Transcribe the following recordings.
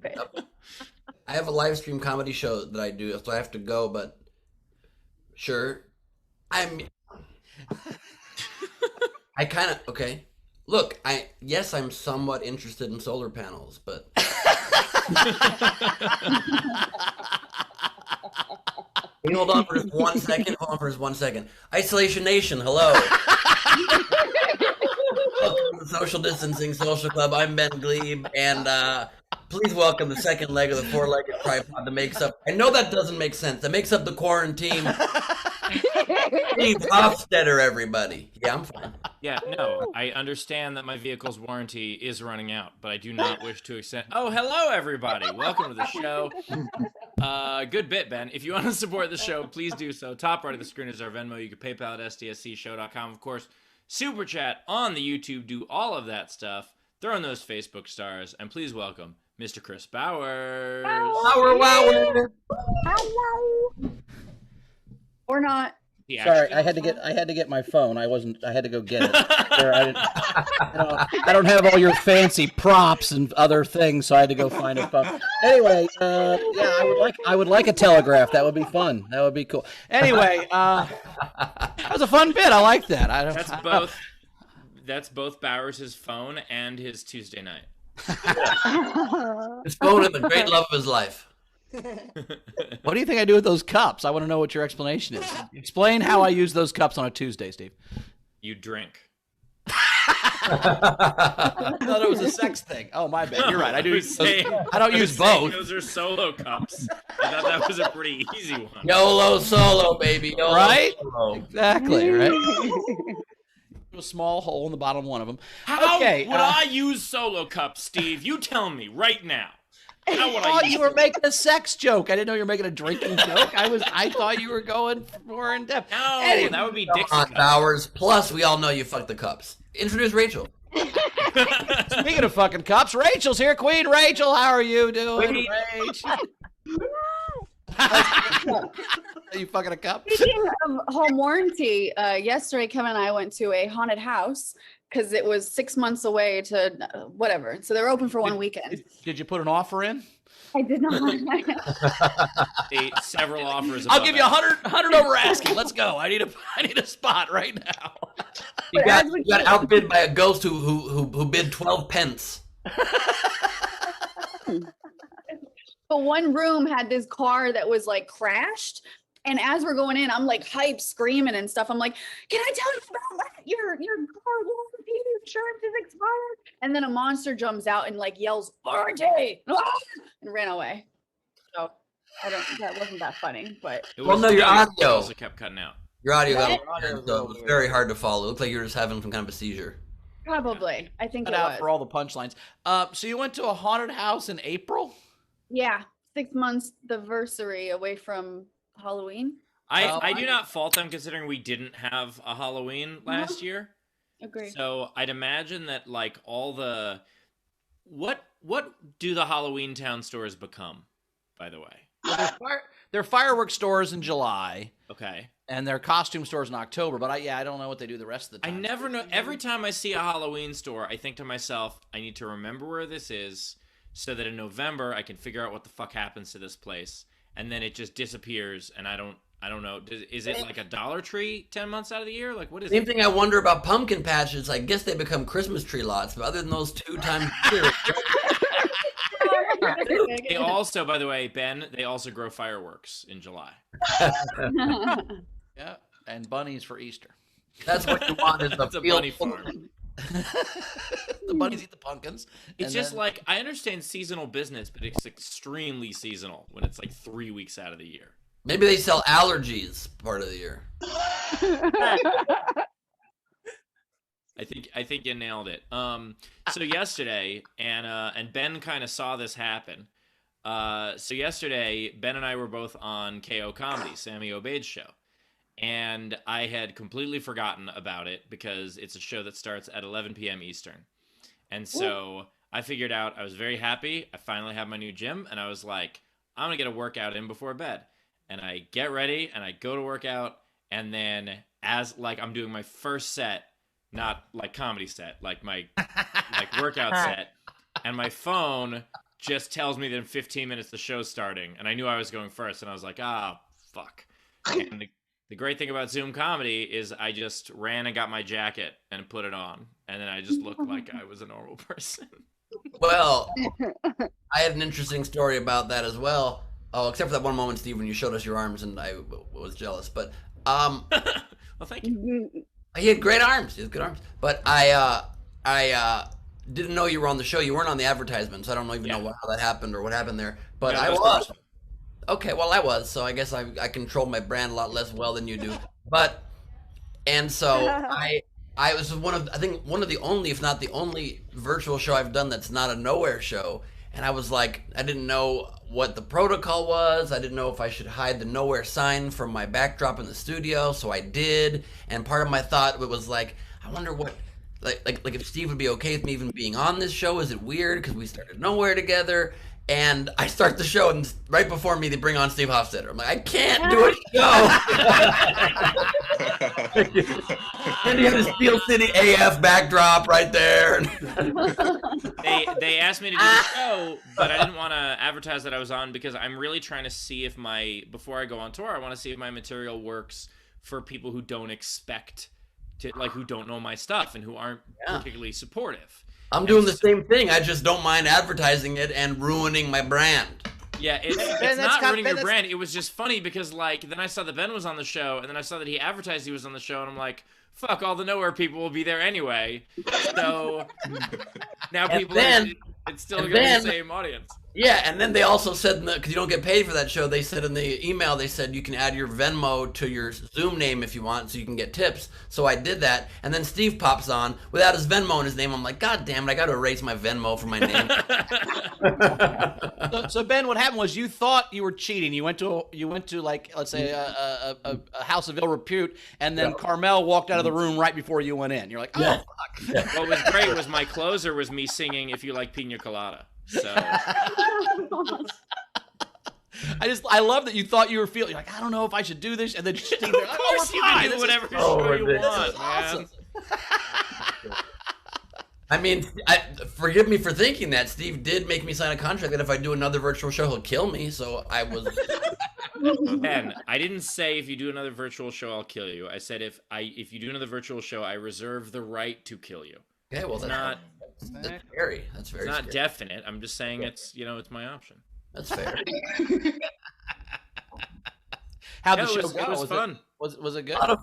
I have a live stream comedy show that I do, so I have to go, but sure. I kind of, okay. Look, yes, I'm somewhat interested in solar panels, but can you hold on for just 1 second? Hold on for just 1 second. Isolation Nation, hello. Welcome to Social Distancing Social Club. I'm Ben Gleib, and please welcome the second leg of the four-legged tripod that makes up. I know that doesn't make sense. That makes up the quarantine. Steve Hofstetter, everybody. Yeah, I'm fine. Yeah, no, I understand that my vehicle's warranty is running out, but I do not wish to extend. Oh, hello, everybody. Welcome to the show. Good bit, Ben. If you want to support the show, please do so. Top right of the screen is our Venmo. You can PayPal at sdscshow.com. Of course, Super Chat on the YouTube. Do all of that stuff. Throw in those Facebook stars. And please welcome Mr. Chris Bowers. Wow. Hello. Or not. Sorry, I had to get my phone. I had to go get it. I don't have all your fancy props and other things, so I had to go find a phone. Anyway, yeah, I would like a telegraph. That would be fun. That would be cool. Anyway, that was a fun bit. I like that. That's both Bowers' phone and his Tuesday night. His phone and the great love of his life. What do you think I do with those cups? I want to know what your explanation is. Explain how I use those cups on a Tuesday, Steve. You drink. I thought it was a sex thing. Oh, my bad. You're right. I don't use both. Those are solo cups. I thought that was a pretty easy one. YOLO solo, baby. YOLO right? Solo. Exactly, right? A small hole in the bottom of one of them. How would I use solo cups, Steve? You tell me right now. I thought you were making a sex joke. I didn't know you were making a drinking joke. I thought you were going more in depth. No, anyway, that would be Dixie cups. Bowers. Plus, we all know you fucked the cups. Introduce Rachel. Speaking of fucking cups, Rachel's here. Queen Rachel, how are you doing, Rachel? You fucking a cup? Speaking of home warranty, yesterday Kevin and I went to a haunted house because it was 6 months away to whatever. So they were open for one weekend. Did you put an offer in? I did not. Several offers. I'll give you 100 over asking. Let's go. I need a spot right now. You got outbid by a ghost who bid 12 pence. But one room had this car that was like crashed. And as we're going in, I'm like hype, screaming and stuff. I'm like, can I tell you about your car warranty insurance is expired? And then a monster jumps out and like yells, warranty, and ran away. So that wasn't that funny, but. Well, no, your audio also kept cutting out. Your audio was very hard to follow. It looked like you were just having some kind of a seizure. Probably. I think it out was. For all the punchlines. So you went to a haunted house in April? Yeah. 6 months anniversary away from Halloween. I do not fault them considering we didn't have a Halloween last year. Agree. So I'd imagine that like all the what do the Halloween town stores become, by the way? Well, they're fireworks stores in July. Okay. And they're costume stores in October, but I don't know what they do the rest of the time. I never know. Every time I see a Halloween store, I think to myself, I need to remember where this is so that in November I can figure out what the fuck happens to this place. And then it just disappears, and I don't know. Is it like a Dollar Tree 10 months out of the year? Like, what is it? Same thing I wonder about pumpkin patches. I guess they become Christmas tree lots, but other than those 2 times a year. They also, by the way, Ben, they also grow fireworks in July. Yeah, and bunnies for Easter. That's what you want is the bunny farm. The bunnies eat the pumpkins. It's just like, I understand seasonal business, but it's extremely seasonal when it's like 3 weeks out of the year. Maybe they sell allergies part of the year. I think you nailed it. So yesterday, and Ben kind of saw this happen. So yesterday, Ben and I were both on KO Comedy, Sammy Obeid's show. And I had completely forgotten about it because it's a show that starts at 11 p.m. Eastern. And so I figured out, I was very happy. I finally have my new gym, and I was like, I'm going to get a workout in before bed. And I get ready, and I go to work out, and then as, like, I'm doing my first set, not, like, comedy set, like my, like, workout set, and my phone just tells me that in 15 minutes the show's starting, and I knew I was going first, and I was like, fuck. And the great thing about Zoom comedy is I just ran and got my jacket and put it on, and then I just looked like I was a normal person. Well, I had an interesting story about that as well. Oh, except for that one moment, Steve, when you showed us your arms, and I was jealous. But well, thank you. he had great arms. He had good arms. But I didn't know you were on the show. You weren't on the advertisement, so I don't even know how that happened or what happened there. But I was. Okay, well, I was. So I guess I control my brand a lot less well than you do. And so I was one of the only, if not the only, virtual show I've done that's not a nowhere show. And I was like, I didn't know what the protocol was. I didn't know if I should hide the nowhere sign from my backdrop in the studio. So I did. And part of my thought was like, I wonder what, like if Steve would be okay with me even being on this show. Is it weird because we started nowhere together? And I start the show, and right before me, they bring on Steve Hofstetter. I'm like, I can't do a show. And you have the Steel City AF backdrop right there. They asked me to do the show, but I didn't want to advertise that I was on because I'm really trying to see if before I go on tour, I want to see if my material works for people who don't expect to, like, who don't know my stuff and who aren't particularly supportive. I'm doing the same thing. I just don't mind advertising it and ruining my brand. Yeah, it's not ruining your brand. It was just funny because, like, then I saw that Ben was on the show, and then I saw that he advertised he was on the show, and I'm like, fuck, all the nowhere people will be there anyway. So now people it's still going to be the same audience. Yeah, and then they also said, because you don't get paid for that show, they said in the email, they said you can add your Venmo to your Zoom name if you want, so you can get tips. So I did that, and then Steve pops on without his Venmo in his name. I'm like, God damn it, I got to erase my Venmo from my name. So Ben, what happened was you thought you were cheating. You went to like, let's say a house of ill repute, and then Carmel walked out of the room right before you went in. You're like, oh fuck. What was great was my closer was me singing "If You Like Pina Colada." So I love that you thought you were feeling like, I don't know if I should do this, and then Steve, like, of course you can do whatever show you want, awesome. man. I mean, forgive me for thinking that. Steve did make me sign a contract that if I do another virtual show, he'll kill me. So I was. Ben, I didn't say if you do another virtual show, I'll kill you. I said if you do another virtual show, I reserve the right to kill you. Okay, well, that's scary. That's very. It's not scary. definite. I'm just saying it's my option. That's fair. How'd the show go? It was fun. Was it good? A lot of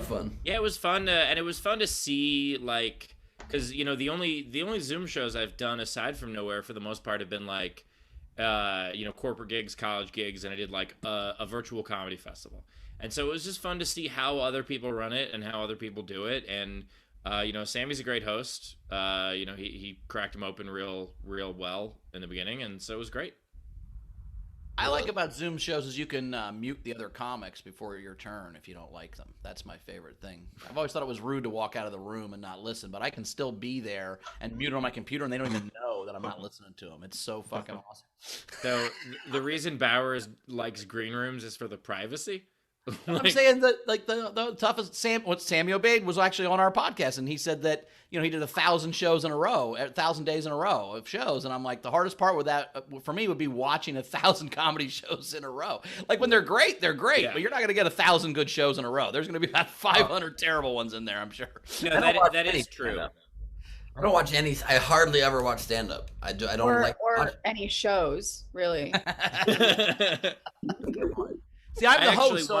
fun. Yeah, it was fun, and it was fun to see, like, because the only Zoom shows I've done aside from Nowhere for the most part have been like, corporate gigs, college gigs, and I did like a virtual comedy festival, and so it was just fun to see how other people run it and how other people do it, and Sammy's a great host. He cracked him open real well in the beginning, and so it was great. I like about Zoom shows is you can mute the other comics before your turn if you don't like them. That's my favorite thing. I've always thought it was rude to walk out of the room and not listen, but I can still be there and mute it on my computer, and they don't even know that I'm not listening to them. It's so fucking awesome. So the reason Bowers likes green rooms is for the privacy. I'm saying that, like, the toughest Sammy Obeid was actually on our podcast, and he said that he did 1,000 shows in a row, 1,000 days in a row of shows, and I'm like, the hardest part with that for me would be watching 1,000 comedy shows in a row. Like, when they're great, but you're not going to get 1,000 good shows in a row. There's going to be about 500 terrible ones in there, I'm sure. No, that is true. I don't watch any. I hardly ever watch stand up. I don't like any shows really. See, I'm the host, so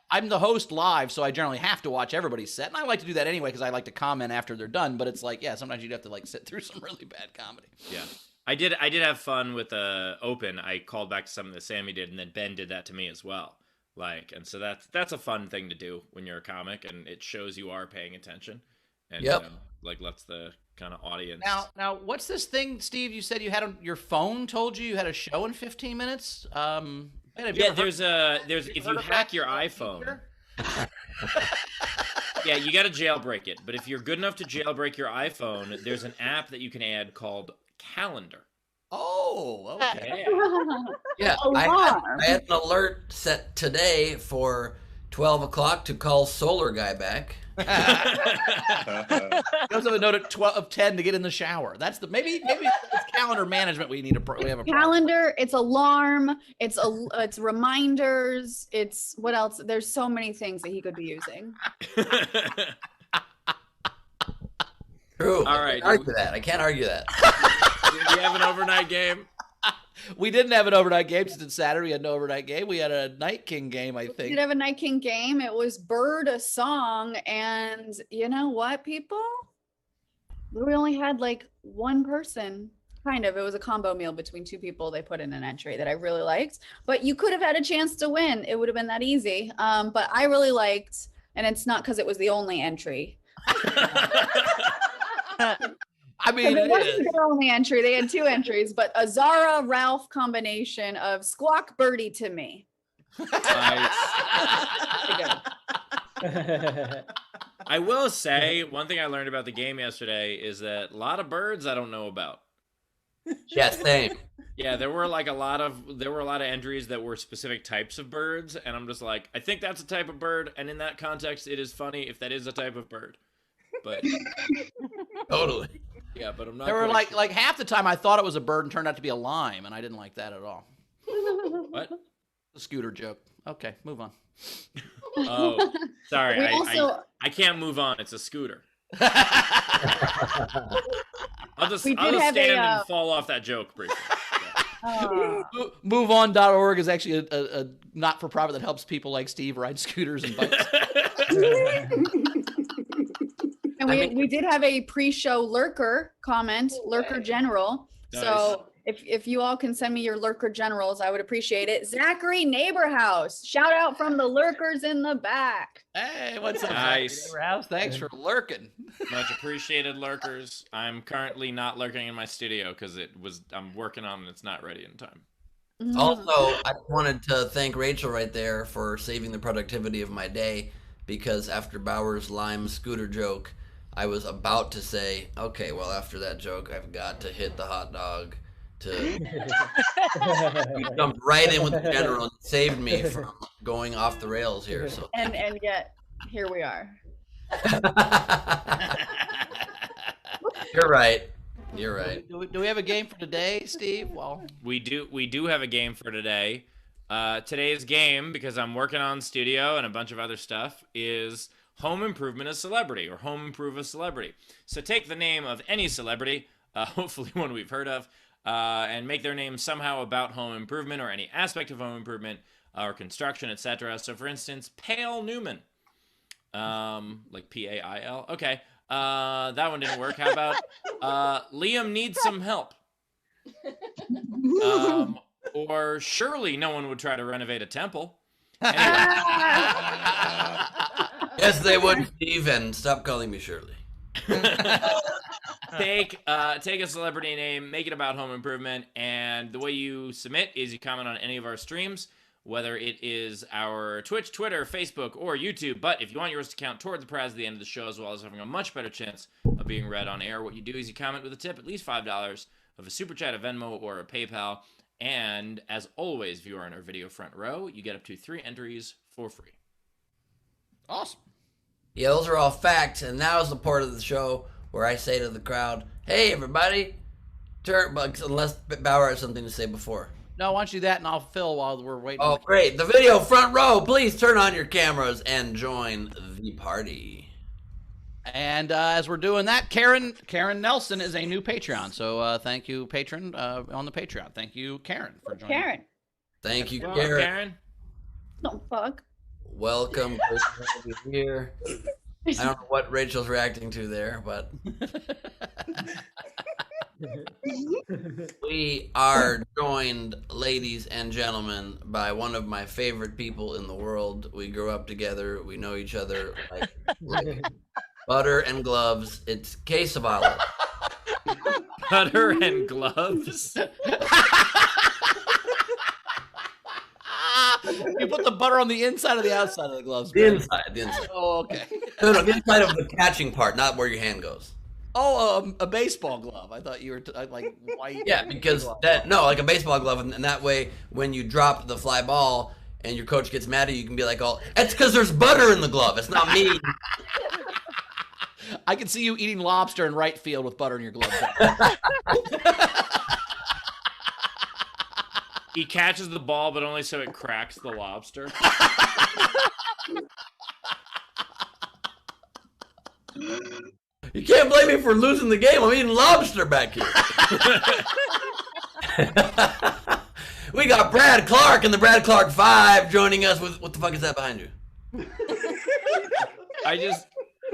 I'm the host live, so I generally have to watch everybody's set, and I like to do that anyway because I like to comment after they're done. But it's like, sometimes you'd have to like sit through some really bad comedy. Yeah, I did have fun with the open. I called back to something that Sammy did, and then Ben did that to me as well. Like, and so that's a fun thing to do when you're a comic, and it shows you are paying attention, and lets the kind of audience. Now, what's this thing, Steve? You said you had your phone told you had a show in 15 minutes. There's if you hack your iPhone. Yeah, you got to jailbreak it. But if you're good enough to jailbreak your iPhone, there's an app that you can add called Calendar. Oh, okay. Yeah, I had an alert set today for 12 o'clock to call Solar Guy back. You also have a note at 10 to get in the shower. That's maybe it's calendar management. We have a problem. Calendar, it's alarm, it's reminders, it's what else? There's so many things that he could be using. True. All right. I can't argue that. Did we have an overnight game? We didn't have an overnight game since it's Saturday. We had no overnight game. We had a Night King game, I We think. did have a Night King game. It was Bird a song, and you know what, people? We only had like one person. Kind of. It was a combo meal between two people. They put in an entry that I really liked, but you could have had a chance to win. It would have been that easy. But I really liked, and it's not because it was the only entry. I mean, it wasn't their only entry. They had two entries, but a Zara Ralph combination of Squawk Birdie to me. Nice. I will say one thing I learned about the game yesterday is that a lot of birds I don't know about. Yeah, same. Yeah, there were a lot of entries that were specific types of birds, and I'm just like, I think that's a type of bird, and in that context, it is funny if that is a type of bird. But Totally. yeah, but I'm not. there were quite sure. like half the time I thought it was a bird and turned out to be a lime, and I didn't like that at all. What? The scooter joke. Okay, move on. Oh, sorry. We I also- can't move on. It's a scooter. I'll just We did stand have and fall off that joke briefly. Yeah. MoveOn.org is actually a not-for-profit that helps people like Steve ride scooters and bikes. And we did have a pre-show lurker comment, lurker general. Nice. So if you all can send me your lurker generals, I would appreciate it. Zachary Neighborhouse, shout out from the lurkers in the back. Hey, what's up? Nice. Zachary Neighborhouse? Thanks for lurking. Much appreciated, lurkers. I'm currently not lurking in my studio because I'm working on it. It's not ready in time. Also, I wanted to thank Rachel right there for saving the productivity of my day, because after Bauer's lime scooter joke, I was about to say, okay, well, after that joke, I've got to hit the hot dog. You jumped right in with the general and saved me from going off the rails here. So And yet here we are. You're right. You're right. Do we have a game for today, Steve? Well, We do have a game for today. Today's game, because I'm working on studio and a bunch of other stuff, is Home Improvement a Celebrity, or Home Improve a Celebrity. So take the name of any celebrity, hopefully one we've heard of, and make their name somehow about home improvement or any aspect of home improvement or construction, etc. So for instance, Pale Newman. Like P-A-I-L. Okay. That one didn't work. How about Liam needs some help? Or surely no one would try to renovate a temple. Anyway. Yes, they would, Steve, and stop calling me Shirley. Take a celebrity name, make it about home improvement, and the way you submit is you comment on any of our streams, whether it is our Twitch, Twitter, Facebook, or YouTube. But if you want yours to count toward the prize at the end of the show, as well as having a much better chance of being read on air, what you do is you comment with a tip, at least $5 of a Super Chat, a Venmo, or a PayPal. And as always, if you are in our video front row, you get up to 3 entries for free. awesome. Yeah, those are all facts, and now is the part of the show where I say to the crowd, hey, everybody, turn, unless Bauer has something to say before. No, why don't you do that, and I'll fill while we're waiting. Oh, great. The video front row, please turn on your cameras and join the party. And as we're doing that, Karen Nelson is a new Patreon. So thank you, patron, on the Patreon. Thank you, Karen, for joining. Karen. Thank you, Well, Karen. Don't fuck. Welcome. Great to have you here. I don't know what Rachel's reacting to there, but we are joined, ladies and gentlemen, by one of my favorite people in the world. We grew up together. We know each other like butter and gloves. It's Kay Savala. Butter and gloves. You put the butter on the inside or the outside of the gloves? The inside, the inside. Oh, okay. No, the inside of the catching part, not where your hand goes. Oh, a baseball glove. I thought you were like white. Yeah, because like a baseball glove, and that way when you drop the fly ball and your coach gets mad at you, you can be like, "Oh, it's because there's butter in the glove. It's not me." I can see you eating lobster in right field with butter in your glove. He catches the ball, but only so it cracks the lobster. You can't blame me for losing the game. I'm eating lobster back here. We got Brad Clark and the Brad Clark 5 joining us with, what the fuck is that behind you?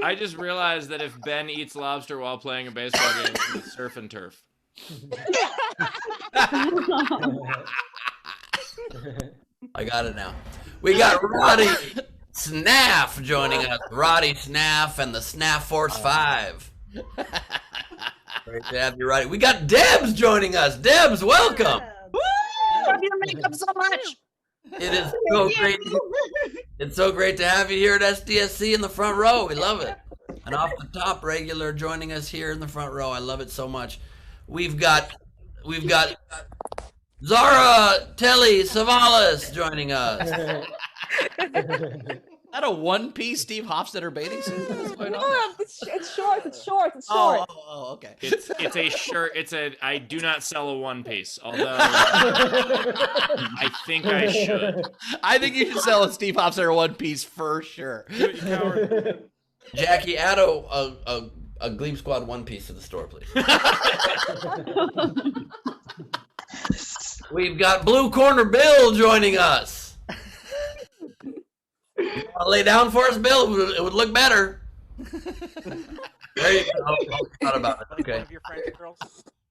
I just realized that if Ben eats lobster while playing a baseball game, it's surf and turf. I got it now. We got Roddy Snaff joining us. Roddy Snaff and the Snaff Force 5. Great to have you, Roddy. We got Debs joining us. Debs, welcome. Love your makeup so much. It is so great. It's so great to have you here at SDSC in the front row. We love it. And off the top, regular joining us here in the front row. I love it so much. We've got Zara Telly Savalas joining us. Is that a one-piece Steve Hofstetter bathing suit? What's going on? Oh, it's short. Oh, okay. It's a shirt. I do not sell a one piece, although I think I should. I think you should sell a Steve Hofstetter one-piece for sure. Jackie, add a Gleib Squad one piece to the store, please. We've got Blue Corner Bill joining us. You want to lay down for us, Bill? It would look better. There you go. I thought about it. Okay. One of your French girls?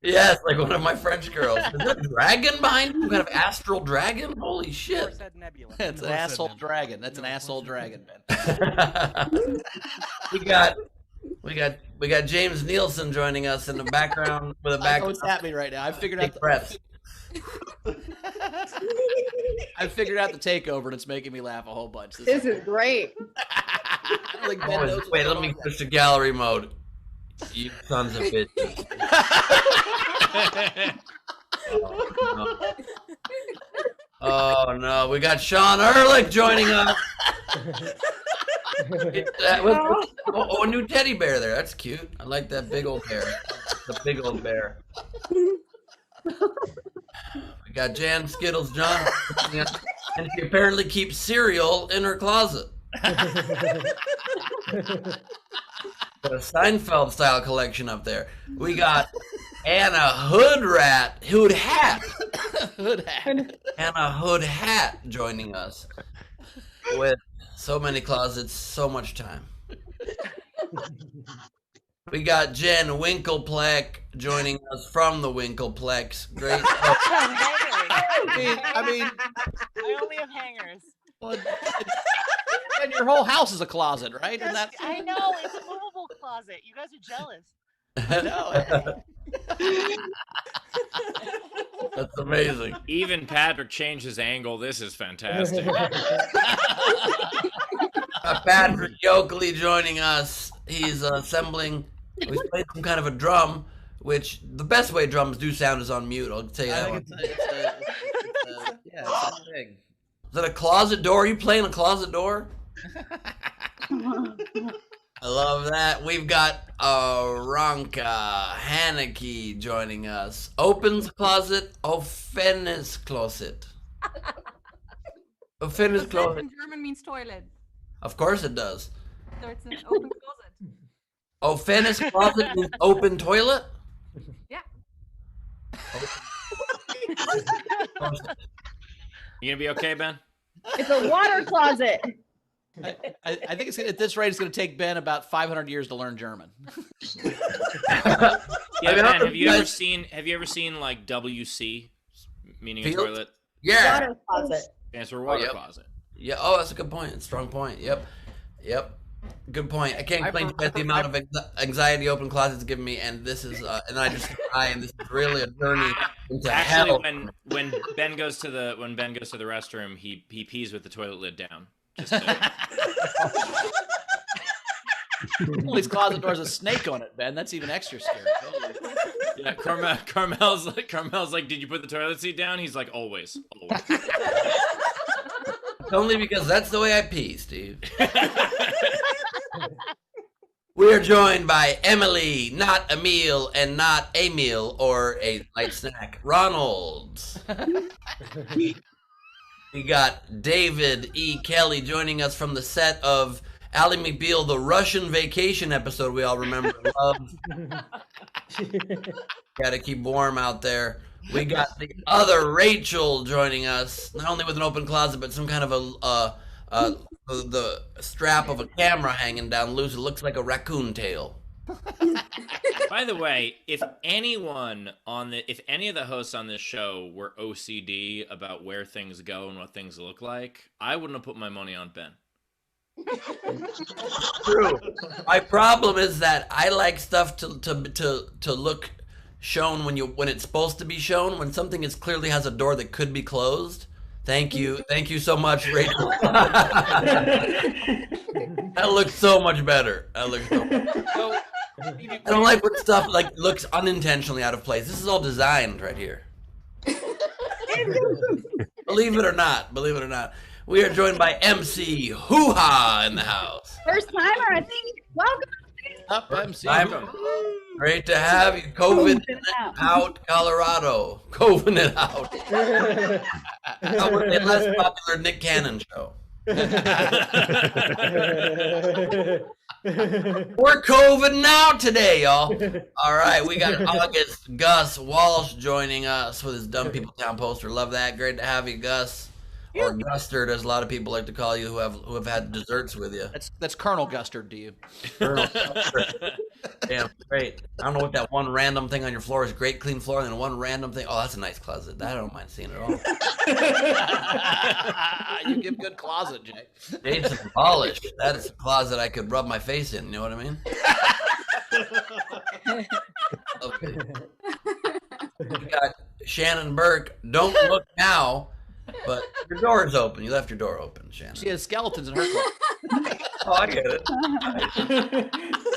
Yes, like one of my French girls. Is there a dragon behind you? Some kind of astral dragon? Holy Or shit. said Nebula. That's an asshole dragon. That's an asshole dragon, man. we got James Nielsen joining us in the background with a I know back. what's happening right now. I figured out Take breaths. I figured out the takeover, and it's making me laugh a whole bunch. This is great. I don't think Ben knows what's Wait, let going me on push the gallery mode. You sons of bitches. Oh no, we got Sean Ehrlich joining us. A new teddy bear there. That's cute. I like that big old bear. The big old bear. We got Jan Skittles John, and she apparently keeps cereal in her closet. Got a Seinfeld style collection up there. We got Anna Hood Hat. Anna Hood Hat joining us with so many closets, so much time. We got Jen Winkleplex joining us from the Winkleplex. Great. I mean, I only have hangers. and your whole house is a closet, right? And that's, I know, it's a movable closet. You guys are jealous. I know. That's amazing. Even Patrick changed his angle. This is fantastic. Patrick Yoakley joining us. He's assembling. He's playing some kind of a drum, which the best way drums do sound is on mute. I'll tell you that one. Yeah, it's a thing. Is that a closet door? Are you playing a closet door? I love that. We've got Ronka Haneke joining us. Opens closet, offendes closet. Offendes closet. In German means toilet. Of course it does. So it's an open closet. Offendes closet means open toilet? Yeah. You gonna be okay, Ben? It's a water closet. I think it's at this rate, it's going to take Ben about 500 years to learn German. Yeah, Ben. Have you ever seen like WC, meaning a Field? toilet? Yeah. Water closet. Stands for water yep. closet. Yeah. Oh, that's a good point. It's a strong point. Yep. Good point. I can't explain to you the amount of anxiety open closets give me, and this is, and I just cry, and this is really a journey into Actually, hell. when Ben goes to the restroom, he pees with the toilet lid down. Just Well, these closet doors have a snake on it, Ben. That's even extra scary. yeah, Carmel's like, did you put the toilet seat down? He's like, always. Only because that's the way I pee, Steve. We are joined by Emily, not Emil, and not a meal or a light snack, Ronald. We got David E. Kelly joining us from the set of Ally McBeal, the Russian Vacation episode we all remember and love. Got to keep warm out there. We got the other Rachel joining us, not only with an open closet, but some kind of the strap of a camera hanging down loose. It looks like a raccoon tail. By the way, if any of the hosts on this show were OCD about where things go and what things look like, I wouldn't have put my money on Ben. True. My problem is that I like stuff to look shown when it's supposed to be shown. When something clearly has a door that could be closed. Thank you so much, Rachel. That looks so much better. I don't like when stuff looks unintentionally out of place. This is all designed right here. Believe it or not. We are joined by MC Hoo-Ha in the house. First timer, I think. Welcome. Up, MC. Great to have you. COVID out, Colorado. COVID it out. That was the less popular Nick Cannon show. We're COVID now today, y'all. All right, we got August Gus Walsh joining us with his Dumb People Town poster. Love that. Great to have you, Gus. Or Gustard, as a lot of people like to call you, who have had desserts with you. That's Colonel Gustard to you. Colonel Gustard. Damn, great. I don't know what that one random thing on your floor is. Great clean floor, and then one random thing. Oh, that's a nice closet. That I don't mind seeing at all. You give good closet, Jay. It's polished. That is a closet I could rub my face in. You know what I mean? Okay. We got Shannon Burke. Don't look now. But your door is open. You left your door open, Shannon. She has skeletons in her closet. Oh, I get it.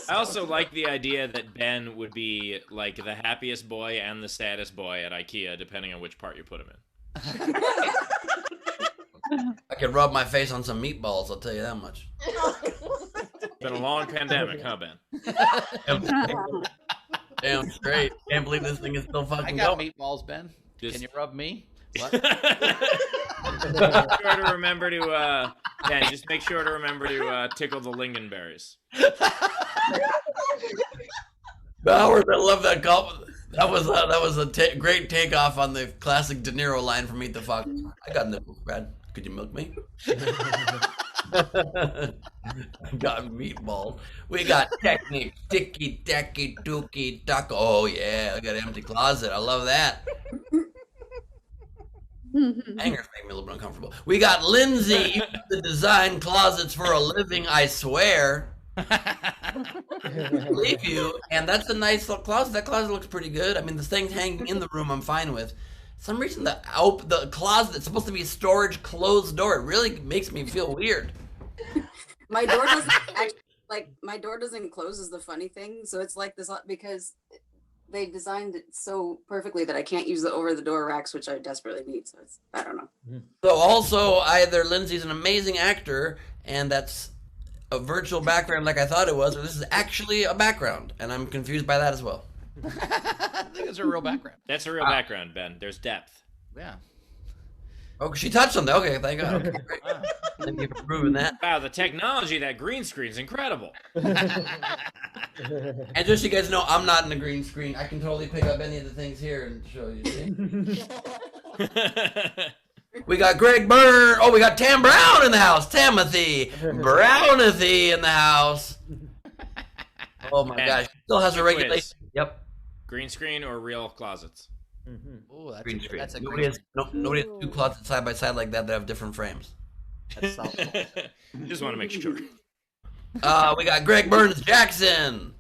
I also like the idea that Ben would be like the happiest boy and the saddest boy at IKEA, depending on which part you put him in. I could rub my face on some meatballs, I'll tell you that much. It's been a long pandemic, huh, Ben? Damn straight. Can't believe this thing is still fucking I got going. meatballs, Ben. Can you rub me? What? Just make sure to remember to tickle the lingonberries. Bowers, I love that call. That was a great takeoff on the classic De Niro line from Meet the Fox. I got nipples, Brad. Could you milk me? I got meatballs. We got technique, ticky, tacky, dookie, taco. Oh yeah, I got an empty closet. I love that. Hangers make me a little bit uncomfortable. We got Lindsay, the design closets for a living, I swear. Believe you. And that's a nice little closet. That closet looks pretty good. I mean, the things hanging in the room I'm fine with. For some reason, the closet that's supposed to be a storage closed door, it really makes me feel weird. My door doesn't my door doesn't close is the funny thing. So it's like this because they designed it so perfectly that I can't use the over the door racks, which I desperately need. So I don't know. So also either Lindsay's an amazing actor and that's a virtual background like I thought it was, or this is actually a background, and I'm confused by that as well. I think it's a real background. That's a real background, Ben. There's depth. Yeah. Oh, she touched on that. Okay, thank God. Okay, great. Thank you for proving that. Wow, the technology, that green screen's incredible. And just so you guys know, I'm not in the green screen. I can totally pick up any of the things here and show you. See? We got Greg Byrne. Oh, we got Tam Brown in the house. Timothy Brownathy in the house. Oh my gosh. Still has a regulation. Quiz. Yep. Green screen or real closets? Oh, that's Green screen. That's a Nobody has two closets side by side like that have different frames. That's solid. Just want to make sure. We got Greg Burns Jackson,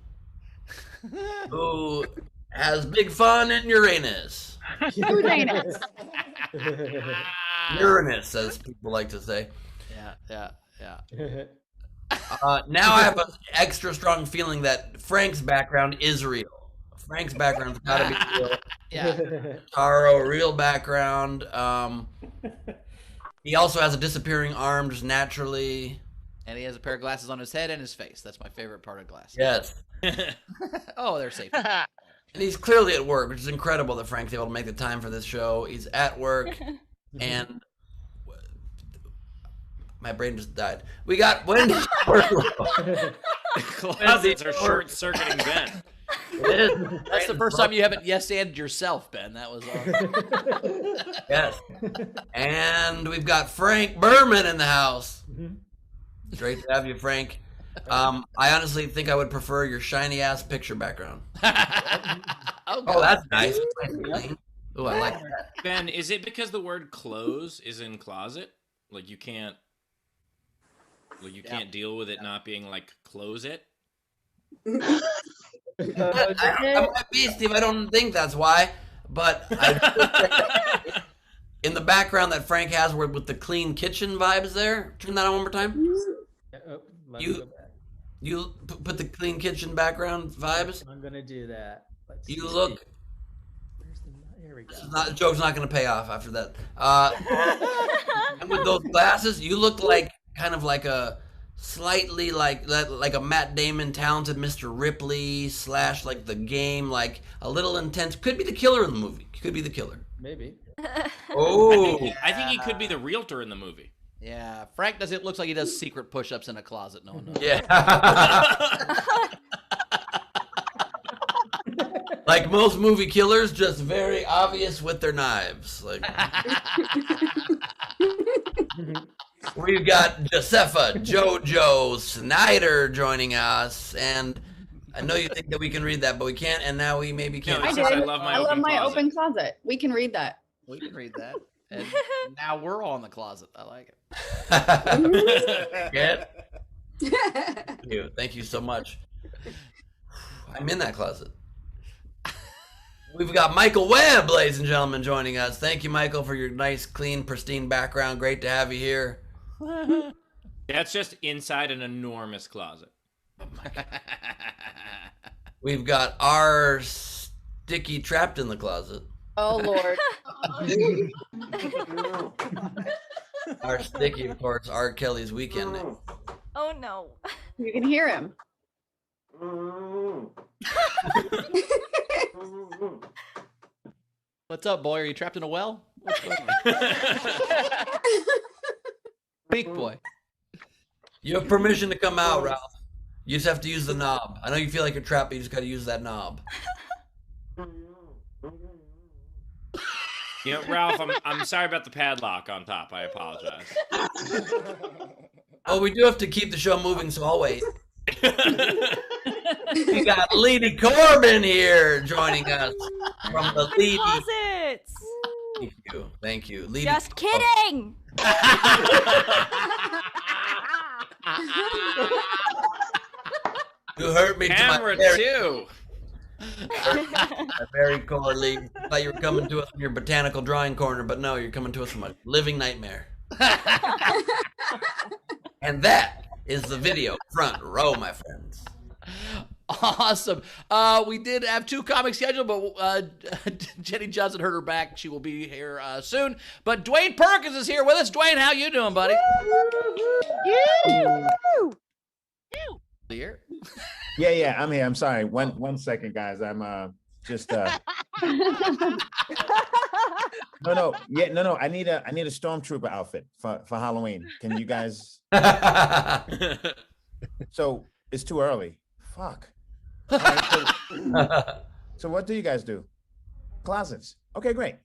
who has big fun in Uranus. Uranus. Uranus, as people like to say. Yeah. Now I have an extra strong feeling that Frank's background is real. Frank's background's got to be real. Yeah. Taro, real background. He also has a disappearing arm just naturally. And he has a pair of glasses on his head and his face. That's my favorite part of glasses. Yes. Oh, they're safe. And he's clearly at work, which is incredible that Frank's able to make the time for this show. He's at work, and my brain just died. We got Wendy. Closets are short-circuiting Ben. That's the first time you haven't yes-anded yourself, Ben. That was all. Yes. And we've got Frank Berman in the house. Great to have you, Frank. I honestly think I would prefer your shiny-ass picture background. Oh, that's nice. Oh, I like that. Ben, is it because the word close is in closet? Like you can't deal with it not being like close it? I might be, Steve. I don't think that's why. But in the background that Frank has with the clean kitchen vibes there, turn that on one more time. You put the clean kitchen background vibes. I'm gonna do that. You look. Here we go. The joke's not going to pay off after that. And with those glasses, you look like kind of like a slightly like a Matt Damon talented Mr. Ripley / like The Game, like a little intense. Could be the killer in the movie. Could be the killer. Maybe. Oh, I think he could be the realtor in the movie. Yeah, Frank does. It looks like he does secret push-ups in a closet. No one knows. yeah. Like most movie killers, just very obvious with their knives. Like we've got Josefa Jojo Snyder joining us, and I know you think that we can read that, but we can't, and now we maybe can't. No, I it did. says, I love my open closet. closet. We can read that. We can read that. And now we're all in the closet. I like it. Good. Thank you so much. I'm in that closet. We've got Michael Webb, ladies and gentlemen, joining us. Thank you, Michael, for your nice, clean, pristine background. Great to have you here. That's just inside an enormous closet. We've got our Sticky trapped in the closet. Oh Lord. Our Sticky, of course, R. Kelly's weekend name. Oh no. You can hear him. What's up, boy? Are you trapped in a well? What's going on? Big boy. You have permission to come out, Ralph. You just have to use the knob. I know you feel like you're trapped, but you just got to use that knob. You know, Ralph, I'm sorry about the padlock on top. I apologize. Oh, we do have to keep the show moving, so I'll wait. We got Lady Corbin here joining us from the Lady. Closets. Thank you. Thank you. Lady Just kidding. You hurt me Camera to my too. very core, Lee. I thought you were coming to us from your botanical drawing corner, but no, you're coming to us from a living nightmare. And that is the video front row, my friends. Awesome. We did have 2 comics scheduled, but Jenny Johnson hurt her back. She will be here soon. But Dwayne Perkins is here with us. Dwayne, how you doing, buddy? Here. Yeah, I'm here. I'm sorry. One second, guys. I'm just no. I need a stormtrooper outfit for Halloween. Can you guys? So it's too early. Fuck. All right, so what do you guys do? Closets. Okay, great.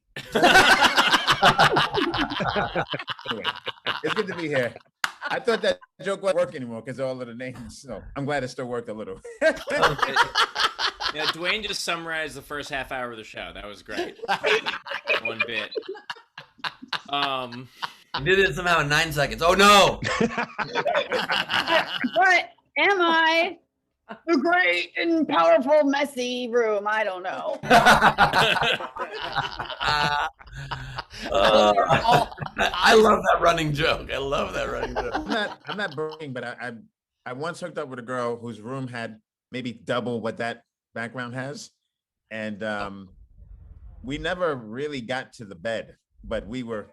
Anyway, it's good to be here. I thought that joke wouldn't work anymore because of all of the names. So I'm glad it still worked a little. Yeah, Dwayne just summarized the first half hour of the show. That was great. One bit. You did it somehow in 9 seconds. Oh no! What am I? The great and powerful messy room. I don't know. I love that running joke. I love that running joke. I'm not bragging, but I once hooked up with a girl whose room had maybe double what that background has, and we never really got to the bed, but we were,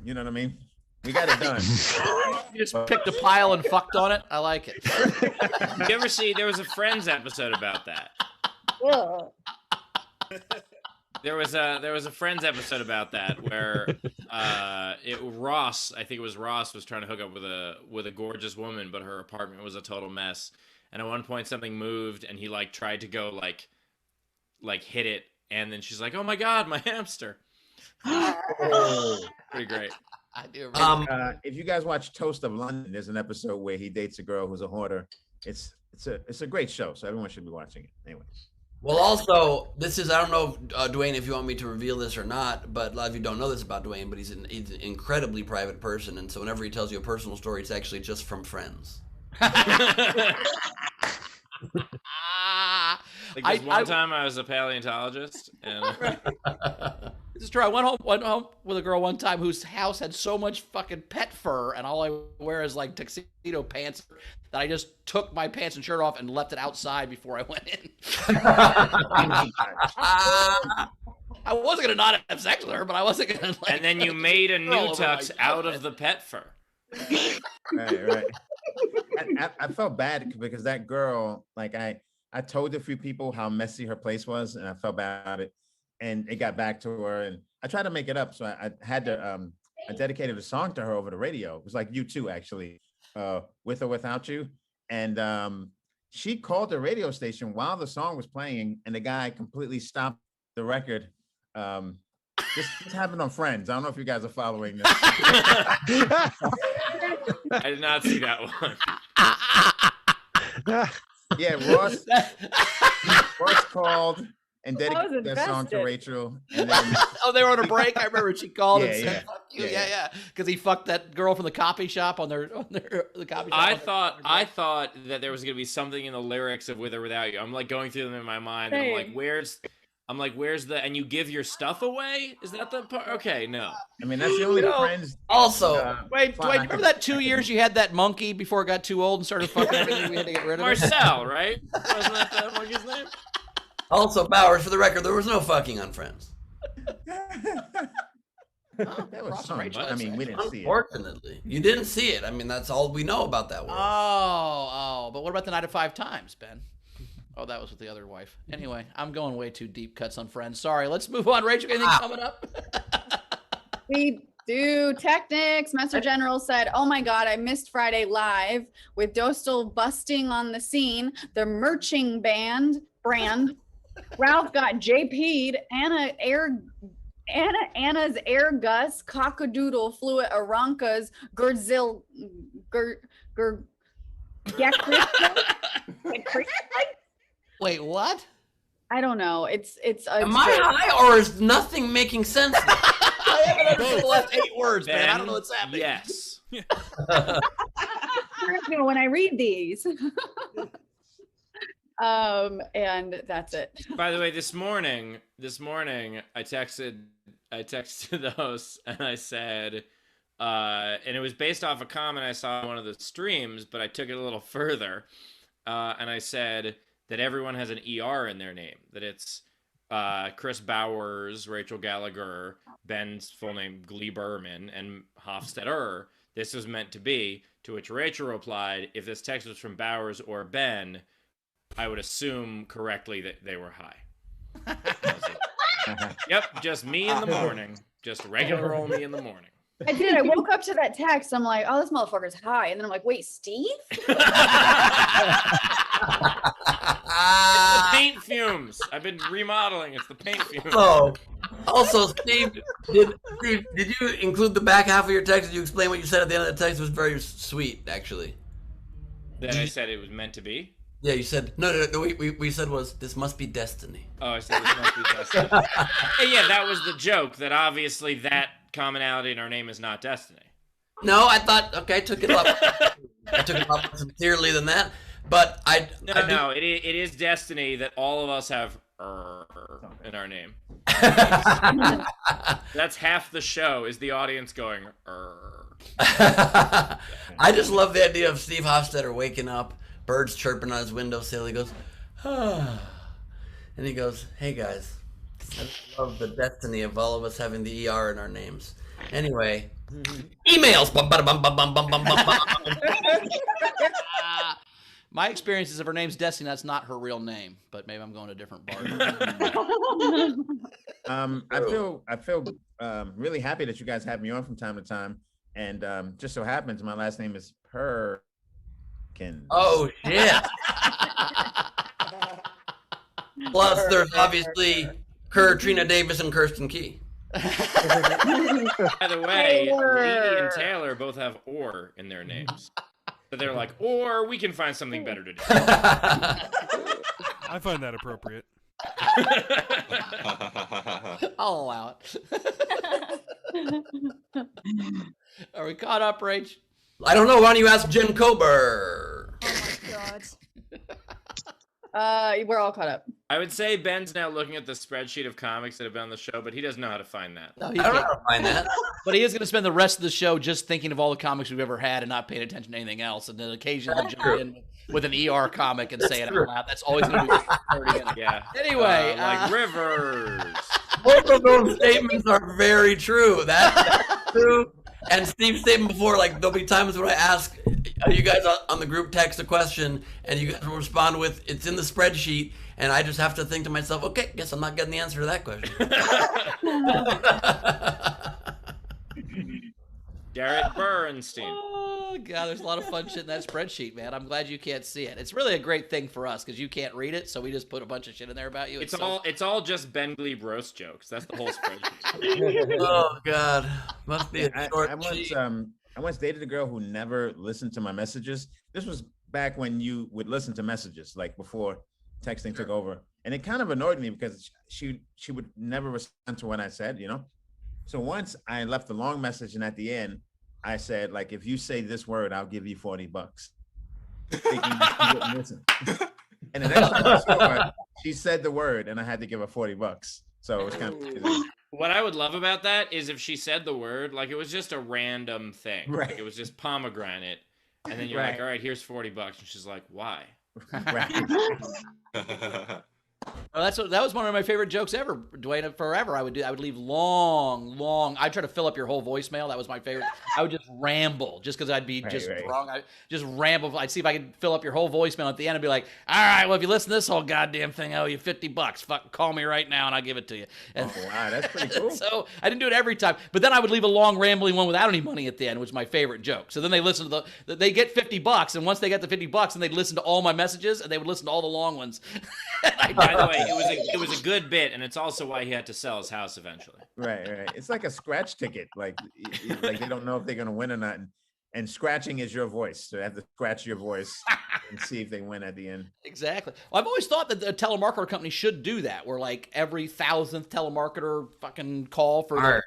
you know what I mean? We got it done. You just picked a pile and fucked on it. I like it. You ever see? There was a Friends episode about that. Ugh. There was a Friends episode about that where Ross, I think it was Ross, was trying to hook up with a gorgeous woman, but her apartment was a total mess. And at one point something moved, and he like tried to go like hit it, and then she's like, "Oh my god, my hamster!" Oh. Pretty great. I do. Remember. If you guys watch Toast of London, there's an episode where he dates a girl who's a hoarder. It's a great show, so everyone should be watching it. Anyway. Well, also, this is, I don't know, Dwayne, if you want me to reveal this or not, but a lot of you don't know this about Dwayne, but he's an incredibly private person, and so whenever he tells you a personal story, it's actually just from friends. Like this time I was a paleontologist, and This is true. I went home with a girl one time whose house had so much fucking pet fur, and all I wear is like tuxedo pants, that I just took my pants and shirt off and left it outside before I went in. I wasn't gonna not have sex with her, but I wasn't gonna. Like, and then you made a new tux out of the pet fur. Right. I felt bad because that girl, like I told a few people how messy her place was, and I felt bad about it. And it got back to her, and I tried to make it up. So I had to, I dedicated a song to her over the radio. It was like You Too, actually, With or Without You. And she called the radio station while the song was playing, and the guy completely stopped the record. This happened on Friends. I don't know if you guys are following this. I did not see that one. Yeah, Ross called and dedicated that song to Rachel. And then, they were on a break. I remember she called and said, yeah. "Fuck you." Yeah. Because he fucked that girl from the copy shop the copy shop. I thought that there was gonna be something in the lyrics of With or Without You. I'm like going through them in my mind, and I'm like, where's the, and you give your stuff away? Is that the part? Okay, no. I mean, that's the only Friends. Also, wait, remember that 2 years you had that monkey before it got too old and started fucking everything we had to get rid of? Marcel, right? Wasn't that the monkey's name? Also, Bowers, for the record, there was no fucking on Friends. That was fun. I mean, we didn't see it. Unfortunately, you didn't see it. I mean, that's all we know about that one. Oh, but what about the Night of 5 Times, Ben? Oh, that was with the other wife. Anyway, I'm going way too deep cuts on Friends. Sorry, let's move on. Rachel, anything coming up? We do. Technics. Master General said, "Oh my God, I missed Friday Live with Dostal busting on the scene. The merching brand. Ralph got JP'd. Anna's air gus. Cockadoodle flew at Aranka's Gerdzil. Wait, what? I don't know. It's. Am I high, or is nothing making sense? I haven't understood the last 8 words, man. I don't know what's happening. Yes. When I read these. And that's it. By the way, this morning, I texted the hosts and I said, and it was based off a comment I saw on one of the streams, but I took it a little further, and I said that everyone has an ER in their name, that it's Chris Bowers, Rachel Gallagher, Ben's full name Gleiberman, and Hofstetter. This was meant to be, to which Rachel replied, if this text was from Bowers or Ben, I would assume correctly that they were high. Yep, just me in the morning. Just regular old me in the morning. I did. I woke up to that text. I'm like, oh, this motherfucker's high. And then I'm like, wait, Steve? It's the paint fumes. I've been remodeling. It's the paint fumes. Oh, also, Steve, did you include the back half of your text? Did you explain what you said at the end of the text? It was very sweet, actually. That I said it was meant to be? Yeah, you said no. We said was this must be destiny. Oh, I said this must be destiny. Yeah, that was the joke. That obviously that commonality in our name is not destiny. No, I thought I took it up. I took it up sincerely than that. But No, it is destiny that all of us have in our name. That's half the show is the audience going I just love the idea of Steve Hofstetter waking up, birds chirping on his windowsill. He goes, and he goes, hey guys, I just love the destiny of all of us having the ER in our names. Anyway, Emails. Bum, bada, bum, bum, bum, bum, bum, bum, bum. My experience is if her name's Destiny, that's not her real name, but maybe I'm going to a different bar. I feel really happy that you guys have me on from time to time, and just so happens my last name is Perkins. Oh shit! Plus, there's obviously Trina Davis and Kirsten Key. By the way, Lee and Taylor both have "or" in their names. So they're like, or we can find something better to do. I find that appropriate. I'll allow it. Are we caught up, Rach? I don't know. Why don't you ask Jen Kober? Oh my god. We're all caught up. I would say Ben's now looking at the spreadsheet of comics that have been on the show, but he doesn't know how to find that. No, I don't know how to find that. But he is going to spend the rest of the show just thinking of all the comics we've ever had and not paying attention to anything else, and then occasionally jump in with an ER comic and say it out loud. That's always going to be 30 minutes. Yeah. Anyway, like Rivers. Both of those statements are very true. That's true. And Steve's statement before, like, there'll be times when I ask you guys on the group text a question, and you guys will respond with, it's in the spreadsheet, and I just have to think to myself, okay, guess I'm not getting the answer to that question. Garrett Bernstein. Oh, God, there's a lot of fun shit in that spreadsheet, man. I'm glad you can't see it. It's really a great thing for us because you can't read it, so we just put a bunch of shit in there about you. It's all just Ben Gleib roast jokes. That's the whole spreadsheet. Oh, God. Must be a short I once dated a girl who never listened to my messages. This was back when you would listen to messages, like before texting took over. And it kind of annoyed me because she would never respond to what I said, you know? So once I left a long message, and at the end, I said, like, if you say this word, I'll give you $40. Thinking she wouldn't listen. And the next time I saw her, she said the word, and I had to give her $40. So it was kind of crazy. What I would love about that is if she said the word, like it was just a random thing. Right. Like it was just pomegranate. And then you're Right. like, all right, here's $40. And she's like, why? Well, that was one of my favorite jokes ever, Dwayne. Forever, I would leave long. I try to fill up your whole voicemail. That was my favorite. I would just ramble, just because I'd be drunk. I just ramble. I'd see if I could fill up your whole voicemail at the end and be like, all right, well, if you listen to this whole goddamn thing, I owe you $50. Fuck, call me right now and I'll give it to you. And Oh, wow, that's pretty cool. so I didn't do it every time, but then I would leave a long rambling one without any money at the end, which was my favorite joke. So then they listen to they get $50, and once they get the $50, then they'd listen to all my messages, and they would listen to all the long ones. By the way, it was a good bit, and it's also why he had to sell his house eventually. Right. It's like a scratch ticket. Like they don't know if they're gonna win or not. And scratching is your voice. So they have to scratch your voice and see if they win at the end. Exactly. Well, I've always thought that the telemarketer company should do that, where like every 1,000th telemarketer fucking call for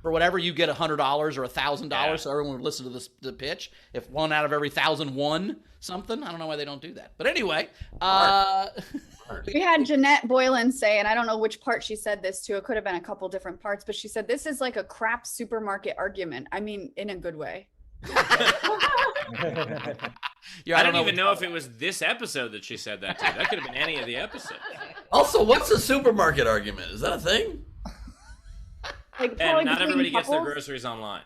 whatever, you get $100 or $1,000, Yeah. so everyone would listen to the pitch. If one out of every 1,000 won something, I don't know why they don't do that. But anyway, We had Jeanette Boylan say, and I don't know which part she said this to. It could have been a couple different parts, but she said, this is like a crap supermarket argument. I mean, in a good way. yeah, I don't even know if it was this episode that she said that to. That could have been any of the episodes. Also, what's a supermarket argument? Is that a thing? Like, And probably not between everybody gets their couples. groceries online.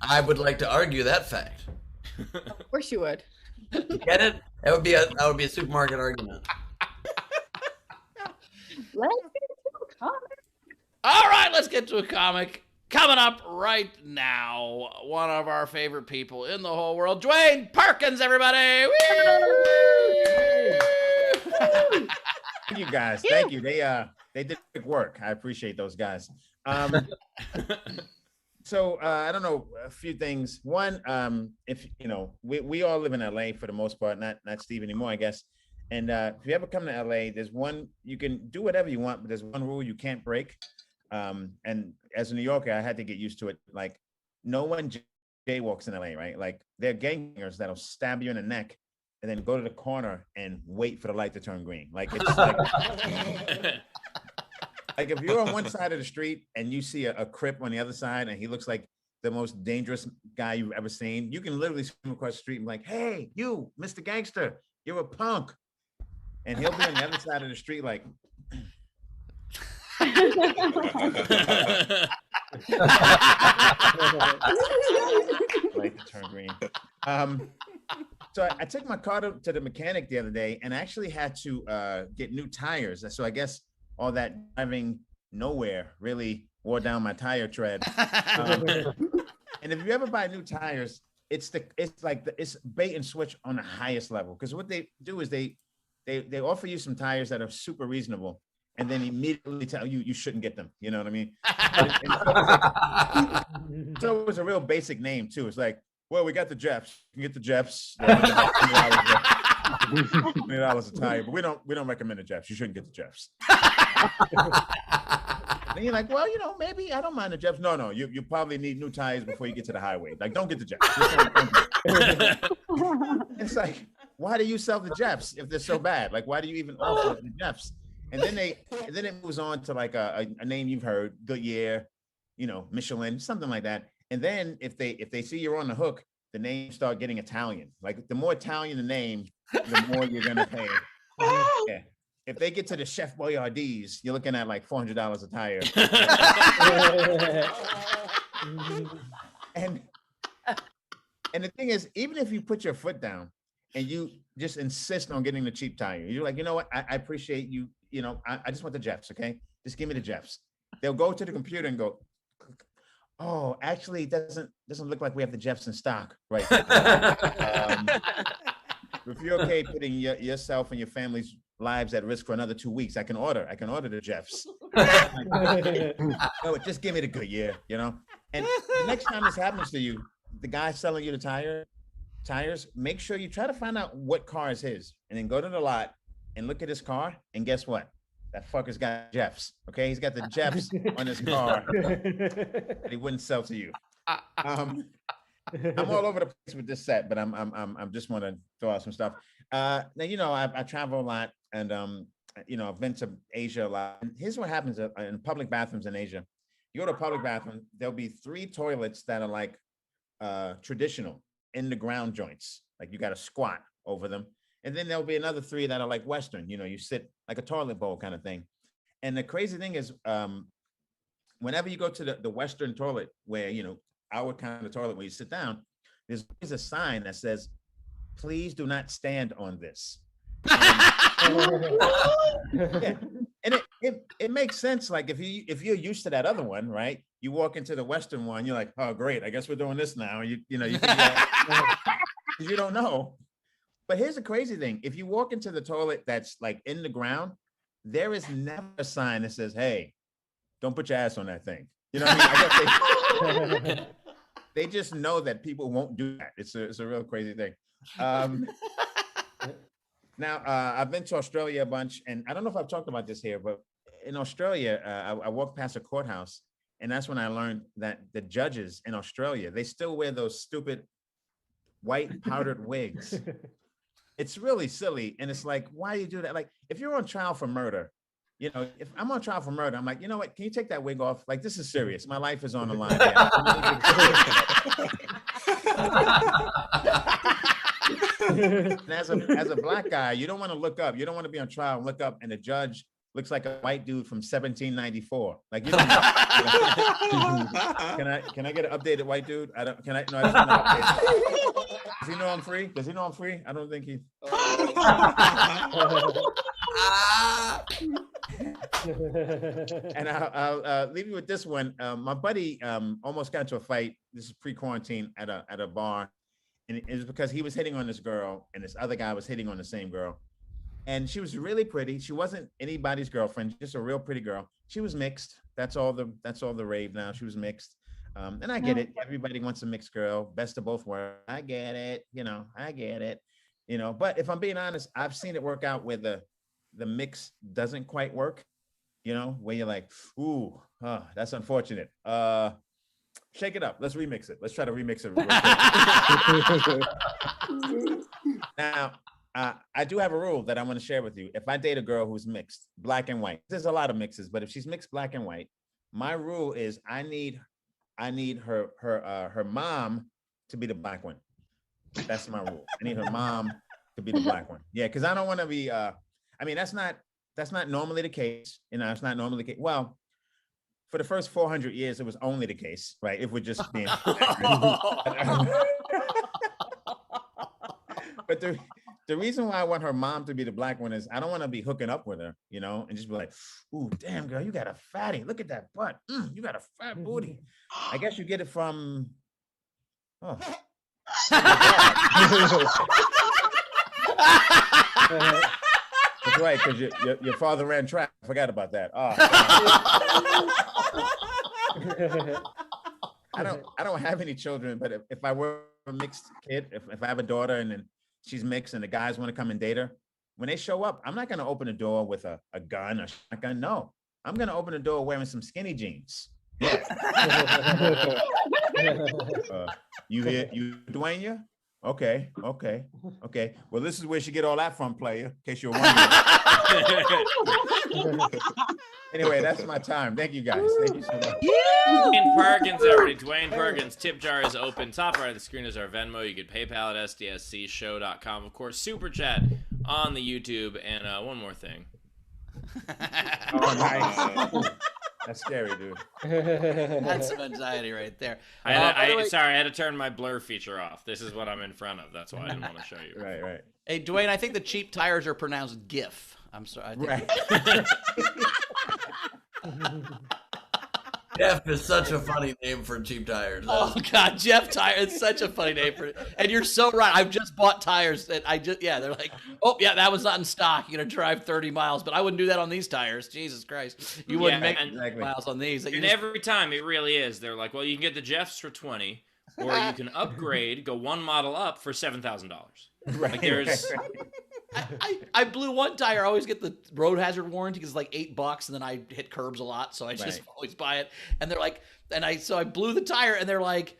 I would like to argue that fact. Of course you would. Get it? That would be a supermarket argument. Let's get to a comic. All right, let's get to a comic. Coming up right now, one of our favorite people in the whole world, Dwayne Perkins, everybody. Woo! Thank you guys. Thank you. They did good work. I appreciate those guys. So I don't know, a few things. One, if you know, we all live in LA for the most part, not Steve anymore, I guess. And if you ever come to LA, there's one, you can do whatever you want, but there's one rule you can't break. And as a New Yorker, I had to get used to it. Like, no one jaywalks in LA, right? Like, they're gangsters that'll stab you in the neck and then go to the corner and wait for the light to turn green. Like, it's like, like if you're on one side of the street and you see a Crip on the other side and he looks like the most dangerous guy you've ever seen, you can literally swim across the street and be like, hey, you, Mr. Gangster, you're a punk. And he'll be on the other side of the street like, Like to turn green. So I took my car to the mechanic the other day and actually had to get new tires. So I guess all that driving nowhere really wore down my tire tread. And if you ever buy new tires, it's bait and switch on the highest level. Because what they do is they offer you some tires that are super reasonable, and then immediately tell you you shouldn't get them. You know what I mean? So it was a real basic name too. It's like, well, we got the Jeffs. You can get the Jeffs. $20 a tire, but we don't recommend the Jeffs. You shouldn't get the Jeffs. And you're like, well, maybe I don't mind the Jeffs. No, you probably need new tires before you get to the highway. Like, don't get the Jeffs. It's like, why do you sell the Jeffs if they're so bad? Like, why do you even offer the Jeffs? And then it moves on to like a name you've heard, Goodyear, Michelin, something like that. And then if they see you're on the hook, the names start getting Italian. Like, the more Italian the name, the more you're gonna pay. Yeah. If they get to the Chef Boyardee's, you're looking at like $400 a tire. And the thing is, even if you put your foot down and you just insist on getting the cheap tire, you're like, you know what? I appreciate you. I just want the Jeffs. Okay, just give me the Jeffs. They'll go to the computer and go, oh, actually, it doesn't look like we have the Jeffs in stock right now. If you're okay putting yourself and your family's lives at risk for another 2 weeks, I can order the Jeffs. No, just give me the Goodyear, And the next time this happens to you, the guy selling you the tires, make sure you try to find out what car is his, and then go to the lot and look at his car, and guess what? That fucker's got Jeffs. Okay, he's got the Jeffs on his car that he wouldn't sell to you. I'm all over the place with this set, but I'm just want to throw out some stuff. Now I travel a lot, and I've been to Asia a lot. And here's what happens in public bathrooms in Asia. You go to a public bathroom, there'll be 3 toilets that are like traditional in the ground joints, like you got to squat over them, and then there'll be another 3 that are like Western. You sit like a toilet bowl kind of thing. And the crazy thing is, whenever you go to the Western toilet, where our kind of toilet where you sit down, there's always a sign that says, please do not stand on this. And it makes sense. Like, if you're used to that other one, right? You walk into the Western one, you're like, oh great, I guess we're doing this now. You don't know. But here's the crazy thing. If you walk into the toilet that's like in the ground, there is never a sign that says, hey, don't put your ass on that thing. You know what I mean? I guess they just know that people won't do that. It's a real crazy thing. Now, I've been to Australia a bunch, and I don't know if I've talked about this here, but in Australia, I walked past a courthouse, and that's when I learned that the judges in Australia, they still wear those stupid white powdered wigs. It's really silly, and it's like, why do you do that? Like, if you're on trial for murder, if I'm on trial for murder, I'm like, you know what? Can you take that wig off? Like, this is serious. My life is on the line. And as a black guy, you don't want to look up. You don't want to be on trial and look up, and the judge looks like a white dude from 1794. Like, can I get an updated white dude? I just want to update. Does he know I'm free? I don't think he. And I'll leave you with this one. My buddy almost got into a fight. This is pre-quarantine at a bar, and it was because he was hitting on this girl, and this other guy was hitting on the same girl, and she was really pretty. She wasn't anybody's girlfriend, just a real pretty girl. She was mixed. That's all the rave now. She was mixed. And I get it. Everybody wants a mixed girl, best of both worlds. I get it. I get it. But if I'm being honest, I've seen it work out where the mix doesn't quite work. Where you're like, ooh, that's unfortunate. Shake it up. Let's remix it. Let's try to remix it. Now, I do have a rule that I want to share with you. If I date a girl who's mixed, black and white, there's a lot of mixes, but if she's mixed black and white, my rule is I need her mom to be the black one. That's my rule. I need her mom to be the black one. Yeah, because I don't want to be. That's not normally the case. It's not normally the case. Well, for the first 400 years, it was only the case, right? If we're just being. But the reason why I want her mom to be the black one is I don't want to be hooking up with her, you know, and just be like, "Ooh, damn girl, you got a fatty. Look at that butt. You got a fat booty." I guess you get it from. Oh. That's right, because your father ran track. I forgot about that. Oh, I don't have any children, but if I were a mixed kid, if I have a daughter and then she's mixed and the guys want to come and date her, when they show up, I'm not going to open the door with a gun or shotgun. No, I'm going to open the door wearing some skinny jeans. Yeah. You here? You Dwayne? You? Okay. Well, this is where she get all that from, player. In case you're wondering. Anyway, that's my time. Thank you guys. Thank you so much. Dwayne Perkins, everybody. Dwayne Perkins. Tip jar is open. Top right of the screen is our Venmo. You can PayPal at sdscshow.com. Of course, Super Chat on the YouTube. And one more thing. Oh, nice. That's scary, dude. That's some anxiety right there. I had to turn my blur feature off. This is what I'm in front of. That's why I didn't want to show you. Right. Hey, Dwayne, I think the cheap tires are pronounced GIF. I'm sorry. Right. Jeff is such a funny name for cheap tires. Oh God, Jeff Tire. It's such a funny name for it. And you're so right. I've just bought tires that they're like, oh yeah, that was not in stock. You're gonna drive 30 miles, but I wouldn't do that on these tires. Jesus Christ, you wouldn't make miles on these. And every time it really is. They're like, well, you can get the Jeffs for $20, or you can upgrade, go one model up for $7,000. Right. Like there's. I blew one tire. I always get the road hazard warranty because it's like $8, and then I hit curbs a lot, so I just always buy it. And they're like, so I blew the tire, and they're like,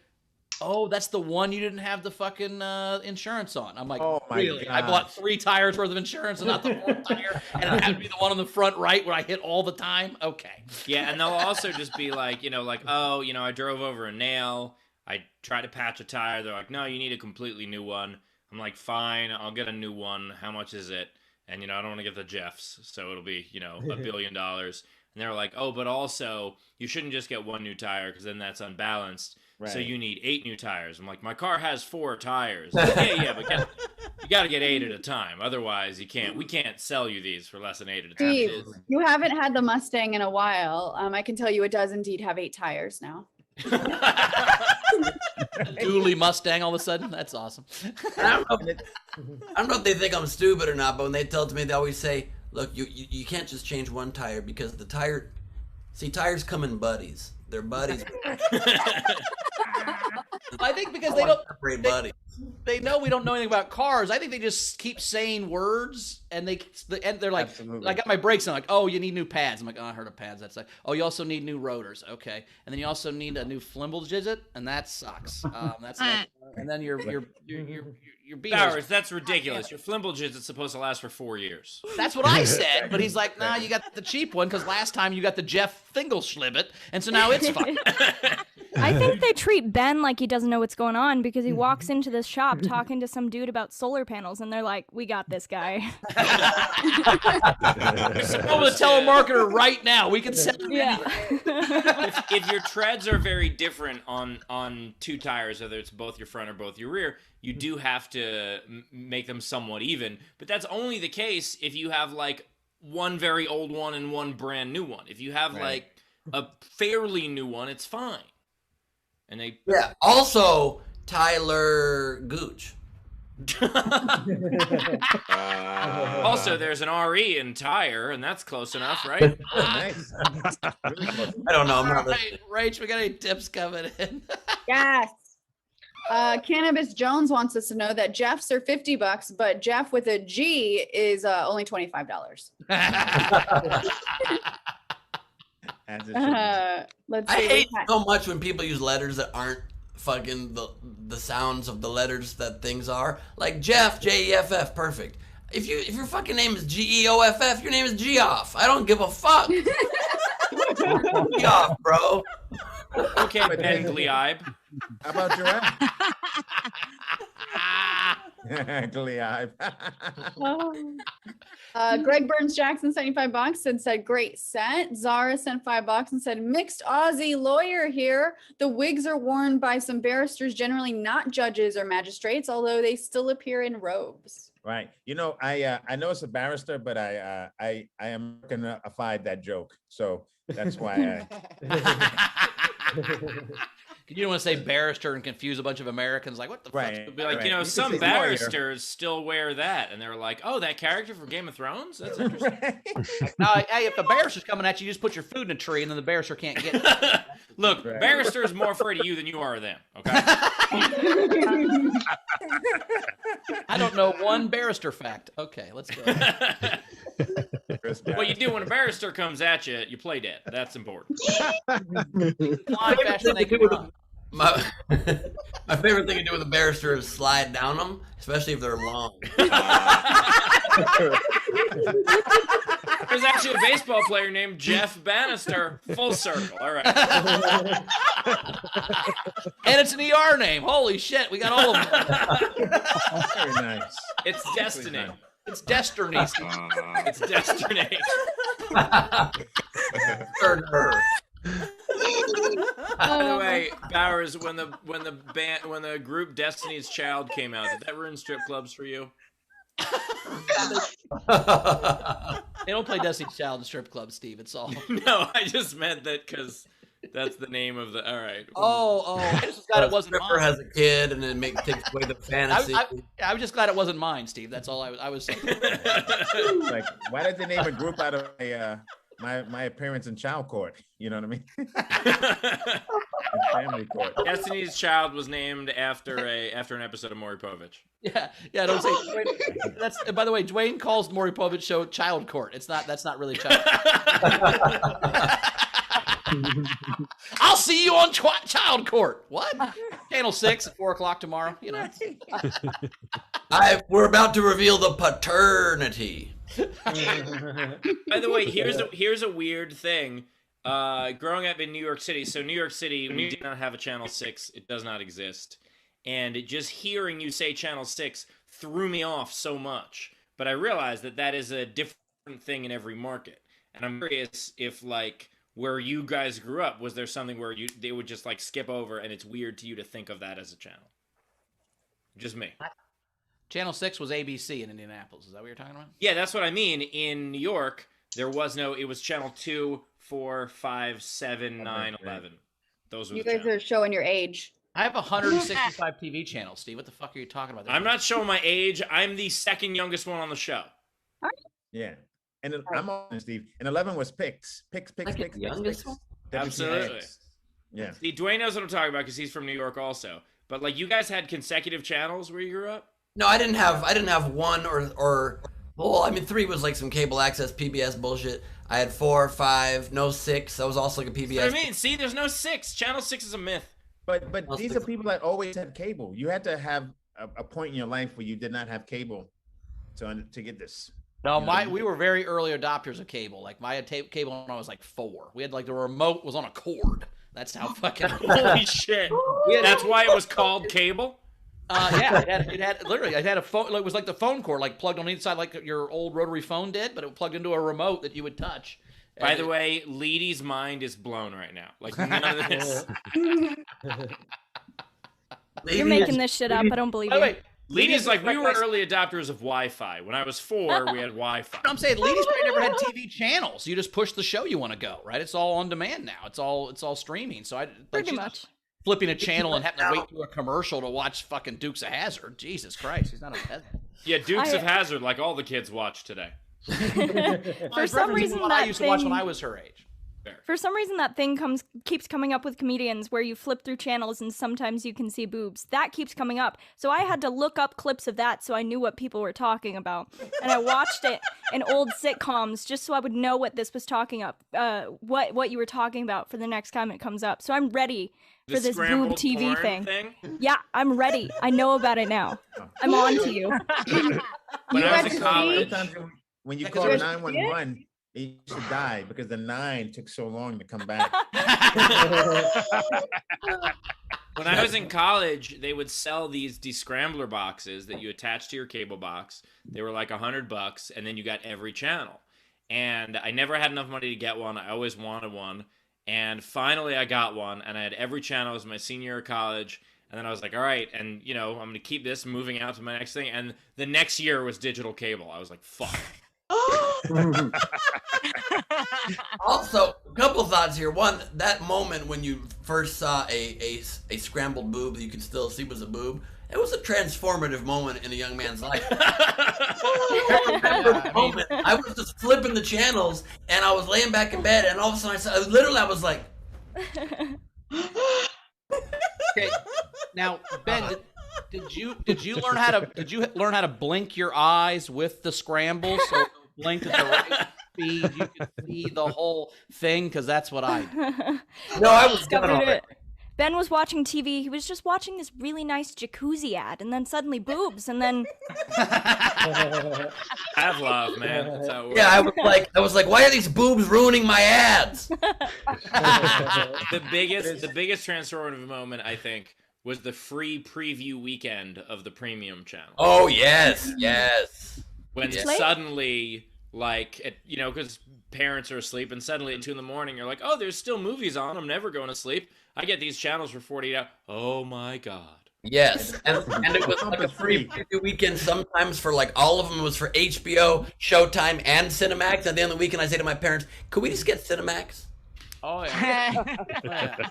oh, that's the one you didn't have the fucking insurance on. I'm like, oh my really? God. I bought 3 tires worth of insurance and not the one tire, and it had to be the one on the front right where I hit all the time. Okay. Yeah, and they'll also just be like, oh, I drove over a nail. I tried to patch a tire. They're like, no, you need a completely new one. I'm like, fine, I'll get a new one. How much is it? And, I don't want to get the Jeffs, so it'll be, $1 billion. And they're like, oh, but also, you shouldn't just get one new tire because then that's unbalanced. Right. So you need 8 new tires. I'm like, my car has 4 tires. Like, yeah, but you got to get 8 at a time. Otherwise, we can't sell you these for less than 8 at a time. Steve, you haven't had the Mustang in a while. I can tell you it does indeed have 8 tires now. Dually Mustang all of a sudden. That's awesome. I don't know if they think I'm stupid or not, but when they tell it to me, they always say, look, you can't just change one tire because tires come in buddies. They're buddies. I think because they know we don't know anything about cars. I think they just keep saying words, and they're like, absolutely. I got my brakes, and I'm like, oh, you need new pads. I'm like, oh, I heard of pads. That's like, oh, you also need new rotors. Okay, and then you also need a new Flimble-jigget, and that sucks. That's like, and then your Bowers, that's ridiculous. Your Flimble-jigget is supposed to last for 4 years. That's what I said, but he's like, nah, you got the cheap one because last time you got the Jeff Fingelschlibbet, and so now it's fine. I think they treat Ben like he doesn't know what's going on because he walks into this shop talking to some dude about solar panels, and they're like, we got this guy. I'm a telemarketer right now. We can sell him if your treads are very different on 2 tires, whether it's both your front or both your rear, you do have to make them somewhat even. But that's only the case if you have like one very old one and one brand new one. If you have like a fairly new one, it's fine. And Also, Tyler Gooch. Also, there's an RE in tire, and that's close enough, right? Nice. Really close. I don't know. I'm not Rach, we got any tips coming in? Yes. Cannabis Jones wants us to know that Jeffs are $50, but Jeff with a G is only $25. Let's see. I hate so much when people use letters that aren't fucking the sounds of the letters that things are. Like Jeff, Jeff, perfect. If your fucking name is Geoff, your name is Geoff. I don't give a fuck. Geoff, bro. Okay, Ben Gleib. How about giraffe? Gleib. Greg Burns Jackson, $75 and said, great set. Zara sent $5 and said, mixed Aussie lawyer here. The wigs are worn by some barristers, generally not judges or magistrates, although they still appear in robes. Right. You know, I know it's a barrister, but I Americanified that joke. So that's why You don't want to say barrister and confuse a bunch of Americans. Like, what the fuck? It'd be like, Right. you know, You can some say lawyer. barristers still wear that, and they're like, oh, that character from Game of Thrones? That's interesting. Hey, if the barrister's coming at you, you just put your food in a tree, and then the barrister can't get it. Look, Right. barristers more afraid of you than you are of them, okay? I don't know one barrister fact. Okay, let's go. What you do when a barrister comes at you, you play dead. That's important. Fly faster than they can run. My favorite thing to do with a barrister is slide down them, especially if they're long. There's actually a baseball player named Jeff Bannister. Full circle. All right. And it's an ER name. Holy shit, we got all of them. Very nice. It's destiny. It's destiny. It's destiny. By the way, Bowers, when the group Destiny's Child came out, did that ruin strip clubs for you? They don't play Destiny's Child in strip clubs, Steve. It's all. No, I just meant that because that's the name of the. All right. Oh! I just glad it wasn't Stripper mine. has a kid, and then takes away the fantasy. I was just glad it wasn't mine, Steve. That's all I was saying. Like, why did they name a group out of my appearance in Child Court? You know what I mean? Family Court. Destiny's Child was named after an episode of Maury Povich. Yeah. Don't say. That's by the way, Dwayne calls Maury Povich show Child Court. That's not really Child. I'll see you on Child Court. What? Channel 6 at 4:00 tomorrow. You know. We're about to reveal the paternity. By the way, here's a weird thing. Growing up in New York City, so New York City, we did not have a Channel 6. It does not exist. And just hearing you say Channel 6 threw me off so much. But I realized that is a different thing in every market. And I'm curious if, like, where you guys grew up, was there something where they would just, like, skip over and it's weird to you to think of that as a channel? Just me. Channel 6 was ABC in Indianapolis. Is that what you're talking about? Yeah, that's what I mean. In New York, it was Channel 2, 4, 5, 7, 9, 11. Those were You the guys channels. are showing your age. I have 165 TV channels, Steve. What the fuck are you talking about? I'm not showing my age. I'm the second youngest one on the show. Yeah. And I'm on Steve. And 11 was picks. Youngest one? Absolutely. Yeah. See, Dwayne knows what I'm talking about because he's from New York also. But, like, you guys had consecutive channels where you grew up? No, I didn't have one or well, I mean 3 was like some cable access PBS bullshit. I had 4, 5, no 6. That was also like a PBS. That's what I mean, see, there's no 6. Channel 6 is a myth. But these are people that always had cable. You had to have a point in your life where you did not have cable to get this. No, we were very early adopters of cable. Like I had cable when I was like 4. We had like the remote was on a cord. That's how fucking holy shit. That's why it was called cable. Yeah, it had a phone. It was like the phone cord, like plugged on the inside, like your old rotary phone did, but it plugged into a remote that you would touch. By the way, Leedy's mind is blown right now. Like none of this. You're making this shit up. I don't believe you. Leedy's like, we were early adopters of Wi-Fi. When I was 4, we had Wi-Fi. I'm saying Leedy's probably never had TV channels. You just push the show you want to go, right? It's all on demand now. It's all streaming. So pretty much flipping a channel and having to wait through a commercial to watch fucking Dukes of Hazzard. Jesus Christ, he's not a peasant. Yeah, Dukes of Hazzard, like all the kids watch today. For some reason, I used to watch when I was her age. For some reason, that thing keeps coming up with comedians where you flip through channels and sometimes you can see boobs. That keeps coming up. So I had to look up clips of that so I knew what people were talking about. And I watched it in old sitcoms just so I would know what this was talking up, what you were talking about for the next time it comes up. So I'm ready for this boob TV thing. Yeah, I'm ready. I know about it now. I'm on to you. When I was in college, when you call 911, you should die because the 9 took so long to come back. When I was in college, they would sell these descrambler boxes that you attach to your cable box. They were like $100, and then you got every channel. And I never had enough money to get one. I always wanted one. And finally I got one, and I had every channel. It was my senior year of college. And then I was like, all right, and, I'm going to keep this moving out to my next thing. And the next year was digital cable. I was like, fuck. Also, a couple thoughts here. One, that moment when you first saw a scrambled boob that you could still see was a boob, it was a transformative moment in a young man's life. I was just flipping the channels, and I was laying back in bed, and all of a sudden, I was like, Okay. Now, Ben, did you learn how to blink your eyes with the scramble so it blinked at the right speed? You could see the whole thing, because that's what I did. no, I was Discovered done already. it. Ben was watching TV. He was just watching this really nice jacuzzi ad, and then suddenly boobs, and then Pavlov, man. That's how it works. Yeah, I was like, why are these boobs ruining my ads? The biggest transformative moment, I think, was the free preview weekend of the premium channel. Oh yes, yes. When Yes. suddenly, because parents are asleep, and suddenly at 2 a.m, you're like, oh, there's still movies on. I'm never going to sleep. I get these channels for 48 hours. Oh my god. Yes, and it was like a free preview weekend. Sometimes for like all of them was for HBO, Showtime, and Cinemax. At the end of the weekend, I say to my parents, "Could we just get Cinemax?" Oh yeah.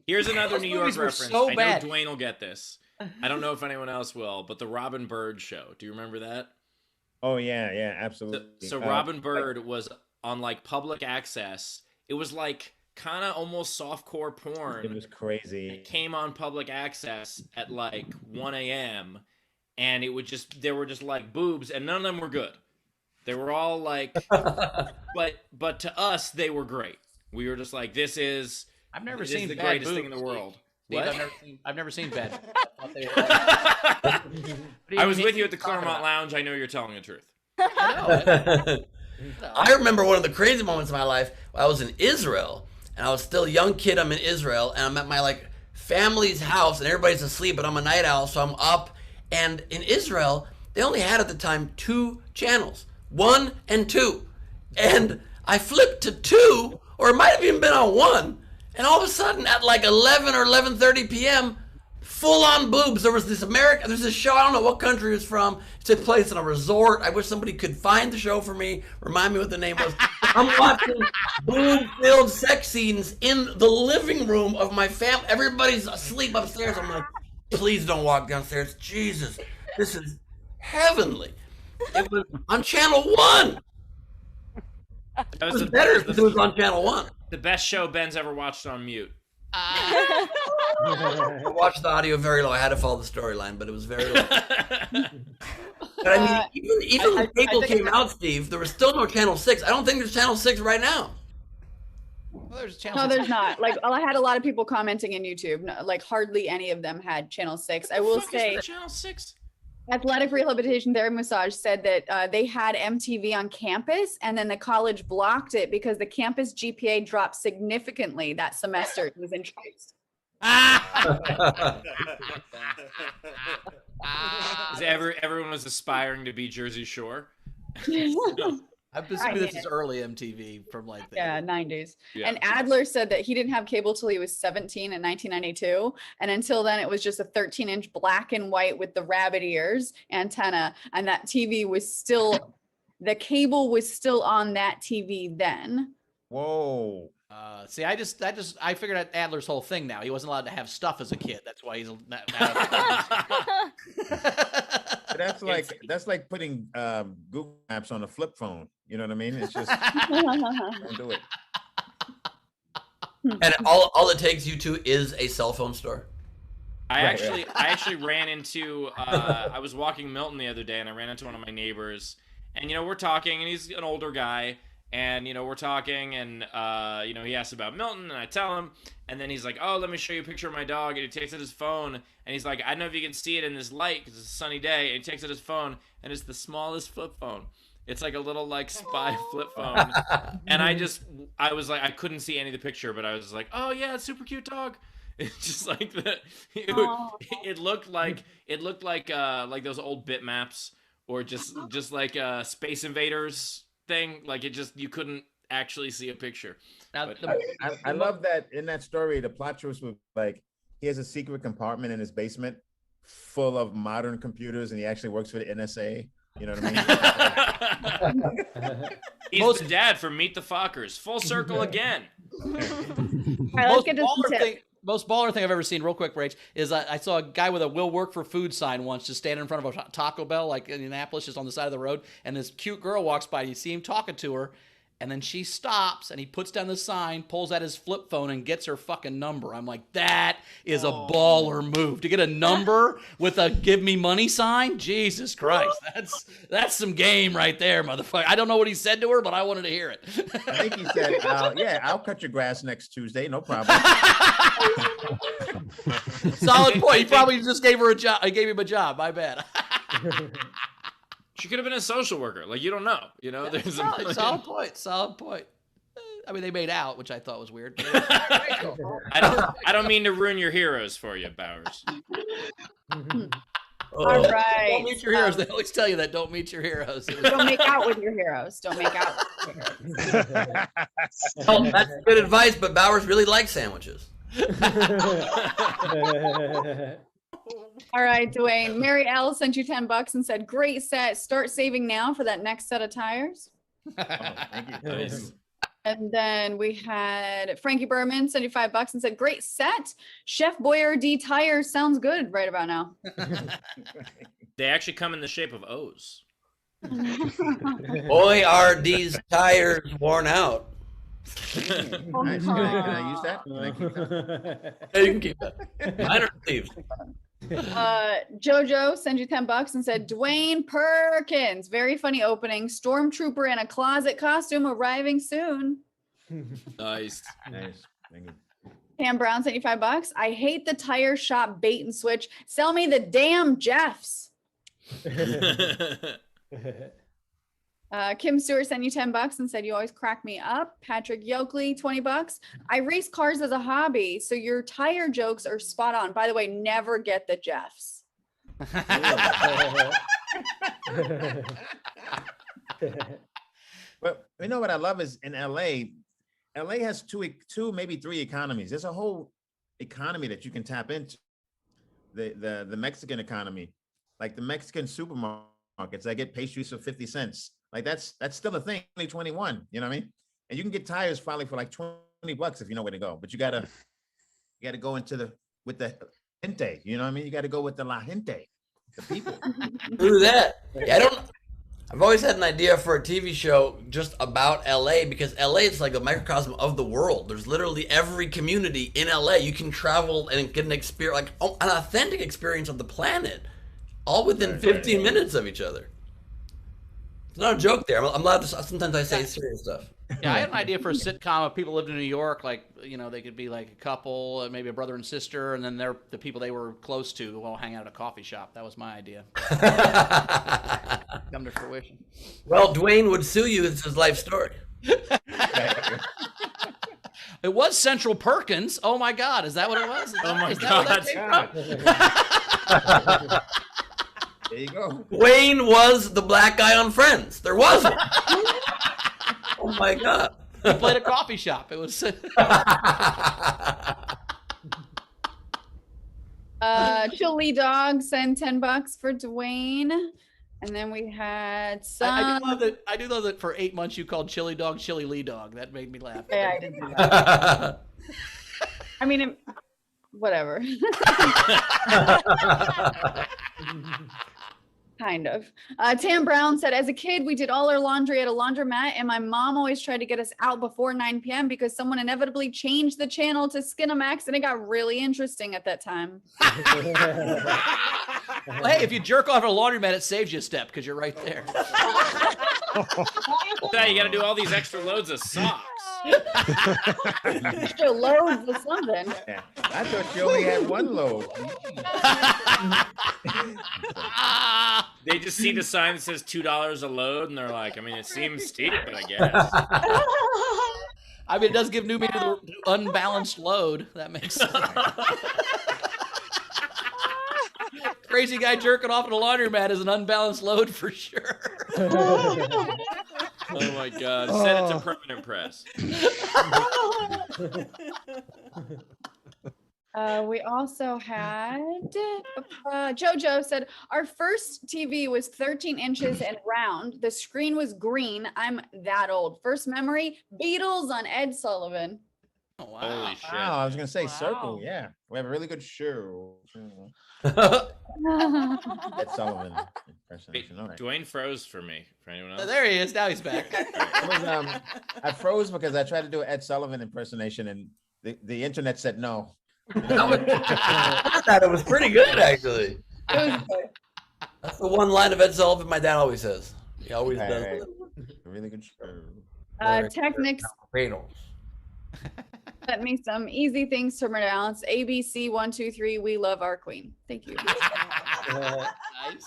Here's another Those New York movies were reference. so I know bad. Dwayne will get this. I don't know if anyone else will, but the Robin Bird show. Do you remember that? Oh yeah, absolutely. So Robin Bird was on like public access. It was like kind of almost softcore porn. It was crazy. It came on public access at like 1 a.m. and there were just like boobs, and none of them were good. They were all like, but to us they were great. We were just like, this is seen the bad greatest boobs, thing in the world. Steve, What? I've never seen bad. I was with you at the Claremont Lounge. I know you're telling the truth. I remember one of the crazy moments of my life. I was in Israel, and I was still a young kid. I'm in Israel, and I'm at my family's house, and everybody's asleep, but I'm a night owl, so I'm up. And in Israel, they only had at the time 2 channels, 1 and 2, and I flipped to 2, or it might have even been on 1, and all of a sudden at like 11 or 11:30 p.m. full-on boobs. There's this show, I don't know what country it's from. It took place in a resort. I wish somebody could find the show for me, remind me what the name was. I'm watching boob-filled sex scenes in the living room of my family. Everybody's asleep upstairs. I'm like, please don't walk downstairs. Jesus, this is heavenly. It was on channel 1. It was better if it was on channel 1. The best show Ben's ever watched on mute. I watched the audio very low. I had to follow the storyline, but it was very low. But I mean, even when cable came out, Steve, there was still no channel 6. I don't think there's channel 6 right now. Well, there's channel No, 6. there's not. I had a lot of people commenting in YouTube. Hardly any of them had channel 6. I will say, Channel 6. Athletic Rehabilitation Therapy Massage said that they had MTV on campus, and then the college blocked it because the campus GPA dropped significantly that semester. It was in choice. Everyone was aspiring to be Jersey Shore. I'm assuming this is early MTV from the 90s. Yeah. And Adler said that he didn't have cable till he was 17 in 1992, and until then it was just a 13-inch black and white with the rabbit ears antenna, and that TV was still, the cable was still on that TV then. Whoa. See, I figured out Adler's whole thing now. He wasn't allowed to have stuff as a kid. That's why he's not. That's like putting Google Maps on a flip phone. You know what I mean? It's just don't do it. And all it takes you to is a cell phone store. I actually ran into I was walking Milton the other day, and I ran into one of my neighbors, and we're talking, and he's an older guy, And, we're talking, and, he asks about Milton, and I tell him, and then he's like, oh, let me show you a picture of my dog, and he takes out his phone, and he's like, I don't know if you can see it in this light, because it's a sunny day, and he takes out his phone, and it's the smallest flip phone. It's like a little, spy flip phone, and I was like, I couldn't see any of the picture, but I was like, oh, yeah, it's super cute dog. It's just like that. It looked like those old bitmaps, or just like Space Invaders thing. Like you couldn't actually see a picture. Now, I love that in that story, the plot twist was like he has a secret compartment in his basement full of modern computers, and he actually works for the NSA. You know what I mean? He's the dad from Meet the Fockers. Full circle again. All right, let's get to some tips. Most baller thing I've ever seen, real quick, Rach, is I saw a guy with a "Will Work for Food" sign once, just standing in front of a Taco Bell, like in Indianapolis, just on the side of the road. And this cute girl walks by, and you see him talking to her, and then she stops, and he puts down the sign, pulls out his flip phone, and gets her fucking number. I'm like, that is a baller move. To get a number with a "give me money" sign? Jesus Christ. That's some game right there, motherfucker. I don't know what he said to her, but I wanted to hear it. I think he said, yeah, I'll cut your grass next Tuesday. No problem. Solid point. He probably just gave her a job. I gave him a job. My bad. She could have been a social worker. Like, you don't know. There's solid point. Solid point. I mean, they made out, which I thought was weird. I don't mean to ruin your heroes for you, Bowers. All right. Don't meet your heroes. They always tell you that. Don't meet your heroes. Don't make out with your heroes. Don't make out with your heroes. Oh, that's good advice, but Bowers really likes sandwiches. All right, Dwayne. Mary L sent you $10 and said, great set. Start saving now for that next set of tires. Thank you. Nice. And then we had Frankie Berman, $75 and said, great set. Chef Boyardee tires sounds good right about now. They actually come in the shape of O's. Boy, are these tires worn out. Nice. Can I use that? Can I keep that? Yeah, you can keep that. Mine are sleeves. Jojo sent you $10 and said, Dwayne Perkins, very funny opening. Stormtrooper in a closet costume arriving soon. Nice. Nice. Thank you. Pam Brown sent you $5. I hate the tire shop bait and switch. Sell me the damn Jeffs. Kim Stewart sent you $10 and said, you always crack me up. Patrick Yoakley, $20. I race cars as a hobby, so your tire jokes are spot on. By the way, never get the Jeffs. But you know what I love is in LA has two, maybe three economies. There's a whole economy that you can tap into. The Mexican economy, like the Mexican supermarkets, I get pastries for 50 cents. Like that's still a thing, 2021, you know what I mean? And you can get tires probably for like $20 if you know where to go, but you gotta go with the gente, you know what I mean? You gotta go with the la gente, the people. Through that. Yeah, I've always had an idea for a TV show just about LA, because LA is like a microcosm of the world. There's literally every community in LA. You can travel and get an experience, like an authentic experience of the planet, all within 15 minutes of each other. It's not a joke there. I'm allowed to, sometimes I say serious stuff. Yeah, I had an idea for a sitcom of people lived in New York, like, they could be like a couple, maybe a brother and sister, and then they're the people they were close to all hang out at a coffee shop. That was my idea. Come to fruition. Well, Dwayne would sue you. It's his life story. It was Central Perkins. Oh my God, is that what it was? Oh my Is that where that came from? There you go. Dwayne was the black guy on Friends. There wasn't. Oh my God. He played a coffee shop. It was. Chili Dog sent $10 for Dwayne. And then we had some. I do love that for 8 months you called Chili Dog Chili Lee Dog. That made me laugh. Yeah, I didn't do that. I mean, whatever. Kind of. Tam Brown said, as a kid, we did all our laundry at a laundromat, and my mom always tried to get us out before 9 p.m. because someone inevitably changed the channel to Skinamax, and it got really interesting at that time. Well, hey, if you jerk off at a laundromat, it saves you a step because you're right there. Now you got to do all these extra loads of socks. Extra loads of something. Yeah. I thought she only had one load. They just see the sign that says $2 a load, and they're like, I mean, it seems steep, I guess. I mean, it does give new meaning to the unbalanced load. That makes sense. Crazy guy jerking off in a laundromat is an unbalanced load for sure. Oh my God. Send it to Permanent Press. We also had Jojo said our first TV was 13 inches and round. The screen was green. I'm that old. First memory, Beatles on Ed Sullivan. Oh, wow. Holy shit. Wow, I was gonna say Wow. Circle. Yeah, we have a really good show. Oh, Ed Sullivan impersonation. All right. Dwayne froze for me. For anyone else? There he is. Now he's back. I froze because I tried to do an Ed Sullivan impersonation, and the internet said no. I thought it was pretty good, actually. That's the one line of Ed Sullivan my dad always says. He always Right, does. right. A really good show. Technics Beatles. sent me some easy things to pronounce. ABC 1, 2, 3. We love our queen. Thank you. Nice.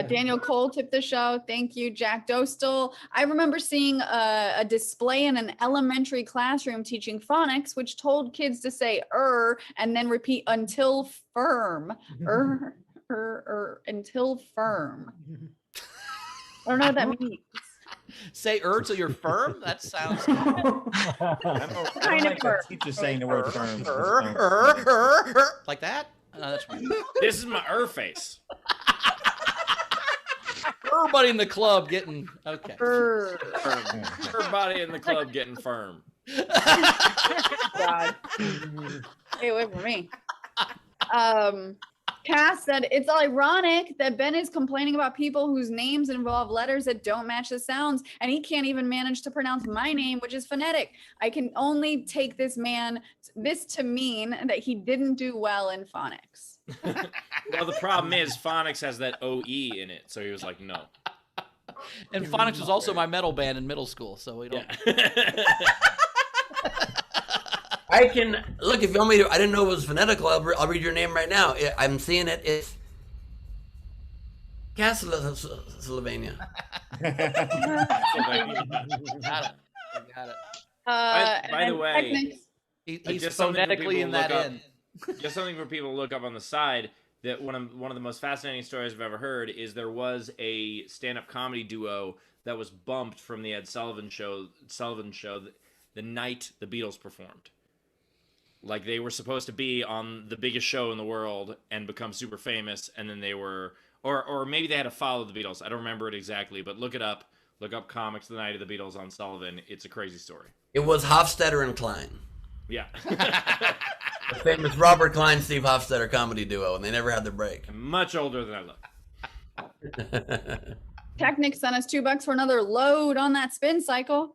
Daniel Cole tipped the show. Thank you, Jack Dostal. I remember seeing a display in an elementary classroom teaching phonics, which told kids to say and then repeat until firm. Until firm. I don't know what that means. Say till you're firm? That sounds. I don't Kind of like firm. a teacher saying the word firm. Like that? That's weird. This is my face. Everybody in the club getting okay. Everybody in the club getting firm. God. Stay away from me. Cass said, it's ironic that Ben is complaining about people whose names involve letters that don't match the sounds, and he can't even manage to pronounce my name, which is phonetic. I can only take this to mean that he didn't do well in phonics. Well, the problem is phonics has that OE in it, so he was like, no. And phonics was also my metal band in middle school, so we don't. Yeah. I can look if you want me to. I didn't know it was phonetical. I'll read your name right now. I'm seeing it. It's Castlevania. Got it. Got it. By the way, He's just something for phonetically people in to look that up. end. Just something for people to look up on the side. That one of the most fascinating stories I've ever heard is there was a stand-up comedy duo that was bumped from the Ed Sullivan show. The night the Beatles performed. Like they were supposed to be on the biggest show in the world and become super famous, and then they were, or maybe they had to follow the Beatles. I don't remember it exactly, but look it up. Look up comics the night of the Beatles on Sullivan. It's a crazy story. It was Hofstetter and Klein, Yeah. the famous Robert Klein, Steve Hofstetter comedy duo, and they never had their break. I'm much older than I look. Technic sent us $2 for another load on that spin cycle.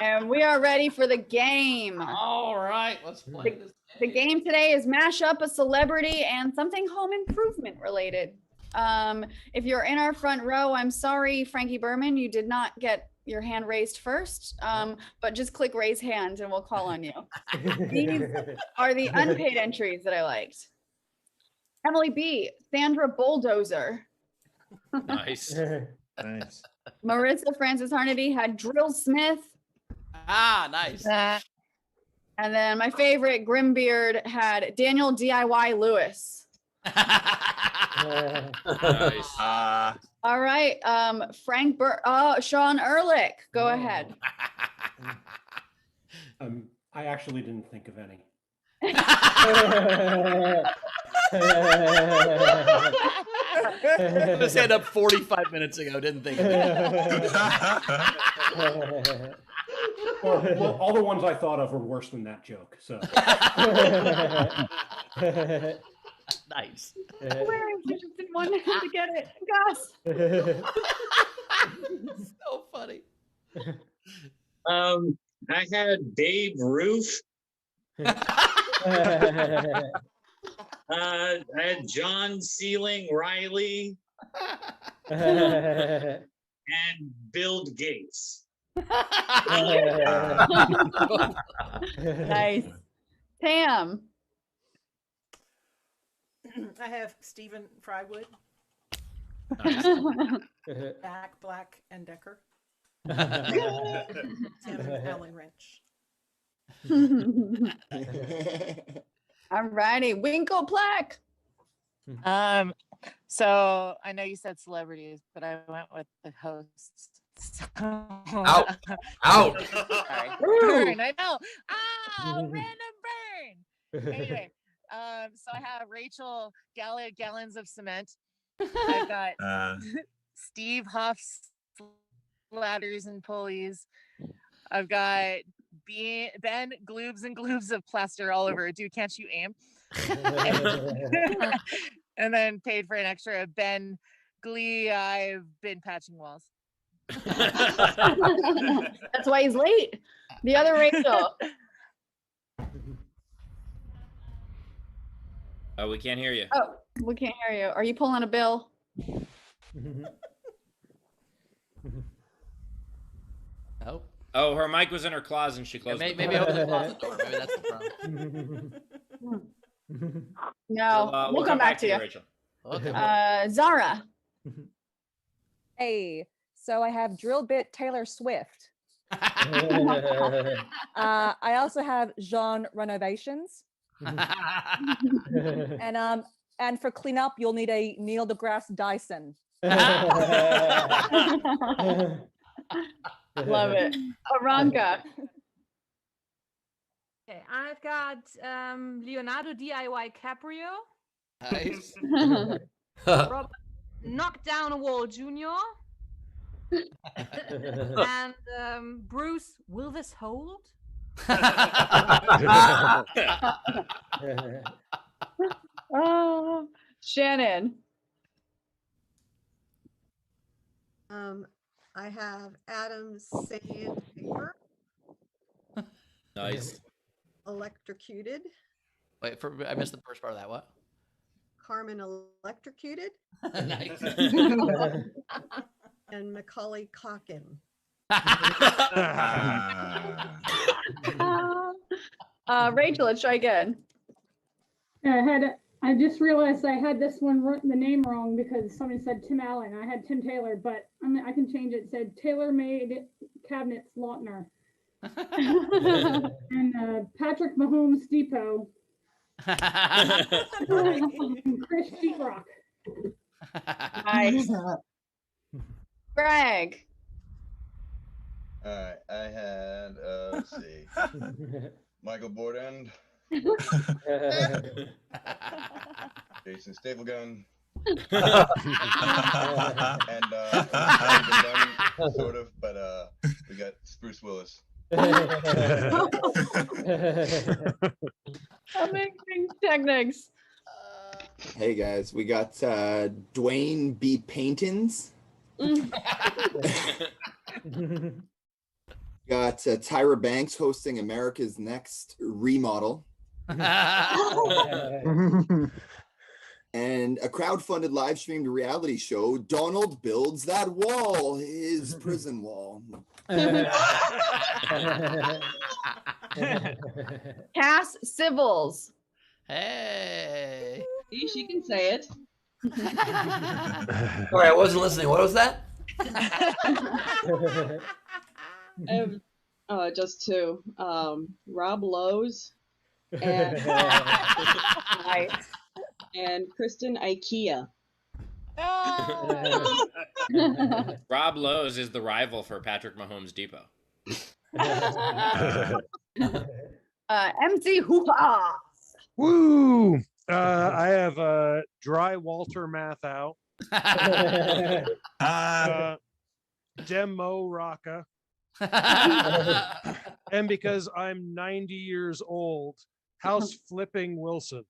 And we are ready for the game. All right, let's play this. The game today is mash up a celebrity and something home improvement related. If you're in our front row, I'm sorry, Frankie Berman, you did not get your hand raised first, but just click raise hand and we'll call on you. These are the unpaid entries that I liked. Emily B, Sandra Bulldozer. Nice. Nice. Marissa Francis Harnedy had Drill Smith. Ah, nice. And then my favorite, Grimbeard, had Daniel DIY Lewis. Nice. All right, Sean Ehrlich, go ahead. I actually didn't think of any. This had up 45 minutes ago. Didn't think of it. Well, all the ones I thought of were worse than that joke. So Nice. Where I just didn't want to get it. Gus. So funny. I had Babe Ruth. I had John Sealing Riley. and Bill Gates. Nice. Pam. I have Stephen Frywood, Nice. Jack Black and Decker, Tim Allen Wrench. All righty, Winkle Plaque. So I know you said celebrities, but I went with the hosts. So, Out. Out. Sorry. Burn, I know. Random burn. Anyway, so I have Rachel Gallons of Cement. I've got Steve Ladders and Pulleys. I've got Ben Gloobs and Gloobs of Plaster all over. Dude, can't you aim? And then paid for an extra Ben Glee. I've been patching walls. That's why he's late. The other Rachel. Oh, we can't hear you. Oh, we can't hear you. Are you pulling a bill? Oh. Oh, her mic was in her closet and she closed it. Maybe open the closet door. Maybe that's the problem. No, we'll come back to you. Rachel. Okay. Zara. Hey, so I have drill bit Taylor Swift. I also have Jean Renovations. And for cleanup, you'll need a Neil deGrasse Dyson. Love it. Aranka. Okay, I've got Leonardo DIY Caprio. Nice. Rob Knock Down a Wall Jr. and Bruce, will this hold? Oh, Shannon. I have Adam Sandpaper. Nice. Electrocuted. Wait, I missed the first part of that. What? Carmen Electrocuted. Nice. And Macaulay Culkin. Rachel, let's try again. I just realized I had this one the name wrong because somebody said Tim Allen. I had Tim Taylor, but I can change it. It said Taylor Made Cabinets Lautner. And Patrick Mahomes Depot. And Chris Sheetrock. Nice. Greg. All right, I had let's see, Michael Bordend, Jason Staplegun, and done, sort of, but we got Bruce Willis. Amazing techniques. Hey guys, we got Dwayne B. Paintins. Got Tyra Banks hosting America's Next Remodel. And a crowd-funded live-streamed reality show, Donald Builds That Wall, his prison wall. Cass Civils. Hey. She can say it. Sorry, I wasn't listening. What was that? I have just two. Rob Lowe's and, and Kristen Ikea. Rob Lowe's is the rival for Patrick Mahomes Depot. MC Hoo-Ha. Woo! I have Dry Walter Matthau. Demo Rocca. And because I'm 90 years old, House Flipping Wilson.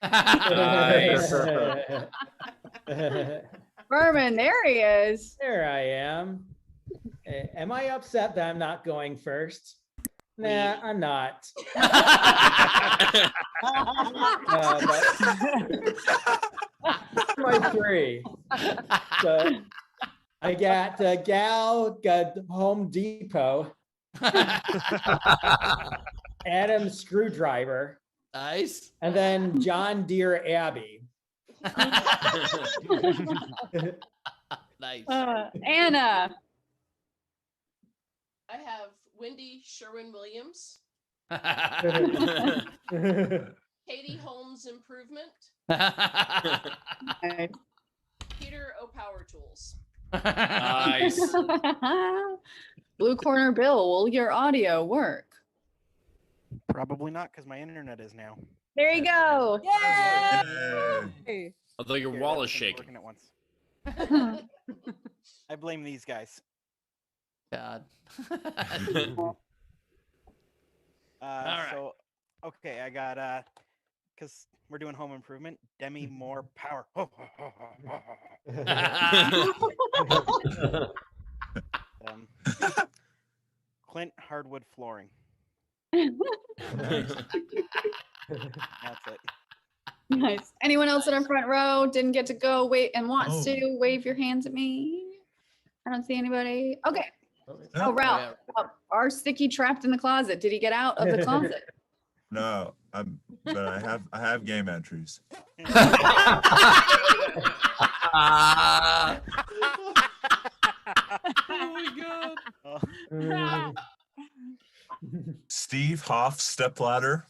Nice. Berman, there he is. There I am. Am I upset that I'm not going first? Nah, I'm not. my three. So I got Gal, got Home Depot, Adam Screwdriver, Nice. and then John Deere Abbey. Nice. Anna. I have Wendy Sherwin-Williams, Katie Holmes Improvement, Peter O'Power Tools. Nice. Blue Corner Bill, will your audio work? Probably not, because my internet is now. There you go. Yay! Although your wall is shaking. Working at once. I blame these guys. God. So, okay, I got because we're doing home improvement. Demi Moore Power. Clint Hardwood Flooring. That's it. Nice. Anyone else in our front row didn't get to go, wait, and wants to wave your hands at me? I don't see anybody. Okay. Oh, Ralph, our sticky trapped in the closet. Did he get out of the closet? No, but I have game entries. Oh my god. Steve Hofstetter.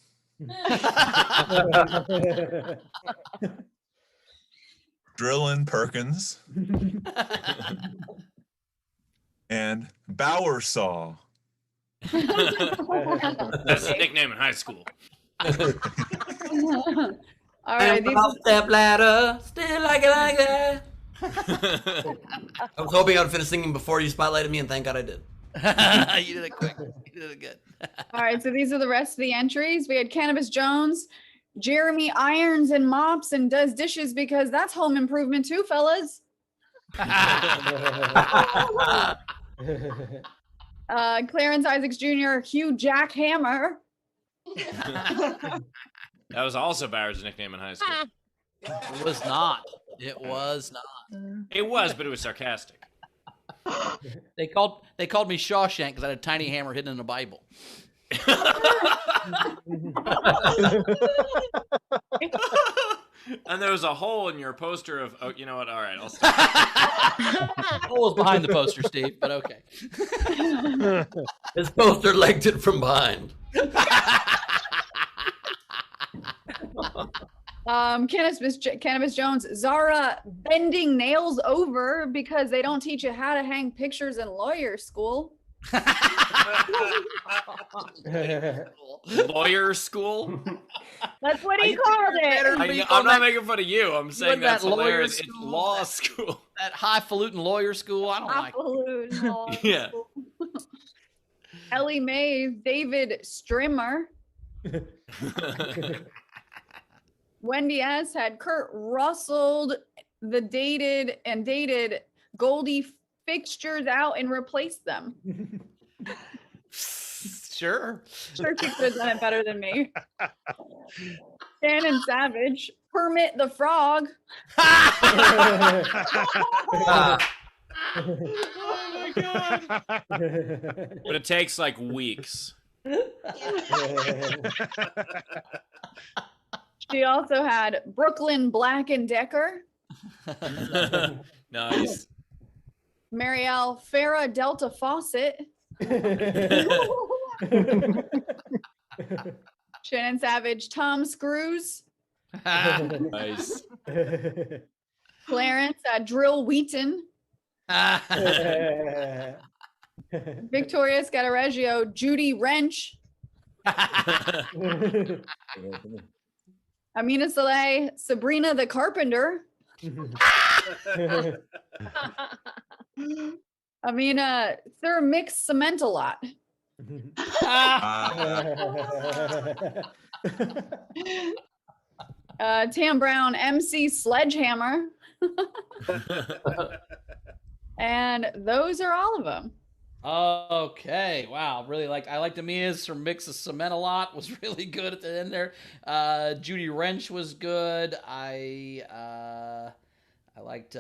Dwayne Perkins. And Bowersaw. That's his nickname in high school. All right. Step ladder, still like it like that. I was hoping I would finish singing before you spotlighted me, and thank God I did. You did it quick. You did it good. All right, so these are the rest of the entries. We had Cannabis Jones. Jeremy irons and mops and does dishes because that's home improvement too, fellas. Clarence Isaacs Jr., Hugh Jack Hammer. That was also Bowers' nickname in high school. It was not. It was not. It was, but it was sarcastic. They called me Shawshank because I had a tiny hammer hidden in the Bible. And there was a hole in your poster of. Oh, you know what? All right, I'll stop. The hole was behind the poster, Steve, but okay. His poster legged it from behind. Cannabis Jones, Zara bending nails over because they don't teach you how to hang pictures in lawyer school. Lawyer school? That's what he called it. I'm not making fun of you. I'm saying that's hilarious. It's law school. That highfalutin lawyer school. I don't like it. Yeah. Ellie Mays, David Strimmer. Wendy S. had Kurt Russelled the dated Goldie fixtures out and replaced them. Sure. Sure, she could have done it better than me. Shannon Savage, Kermit the Frog. Oh my god. But it takes like weeks. She also had Brooklyn Black and Decker. Nice. Marielle Farah Delta Fawcett. Shannon Savage, Tom Screws. Nice. Clarence Drill Wheaton. Victoria Scatareggio, Judy Wrench. Amina Saleh, Sabrina the Carpenter. Amina, Sir Mix Cement a lot. Tam Brown, MC Sledgehammer. And those are all of them. Okay, wow, really I liked Amia's from Mix of Cement a lot. Was really good at the end there. Judy Wrench was good. I liked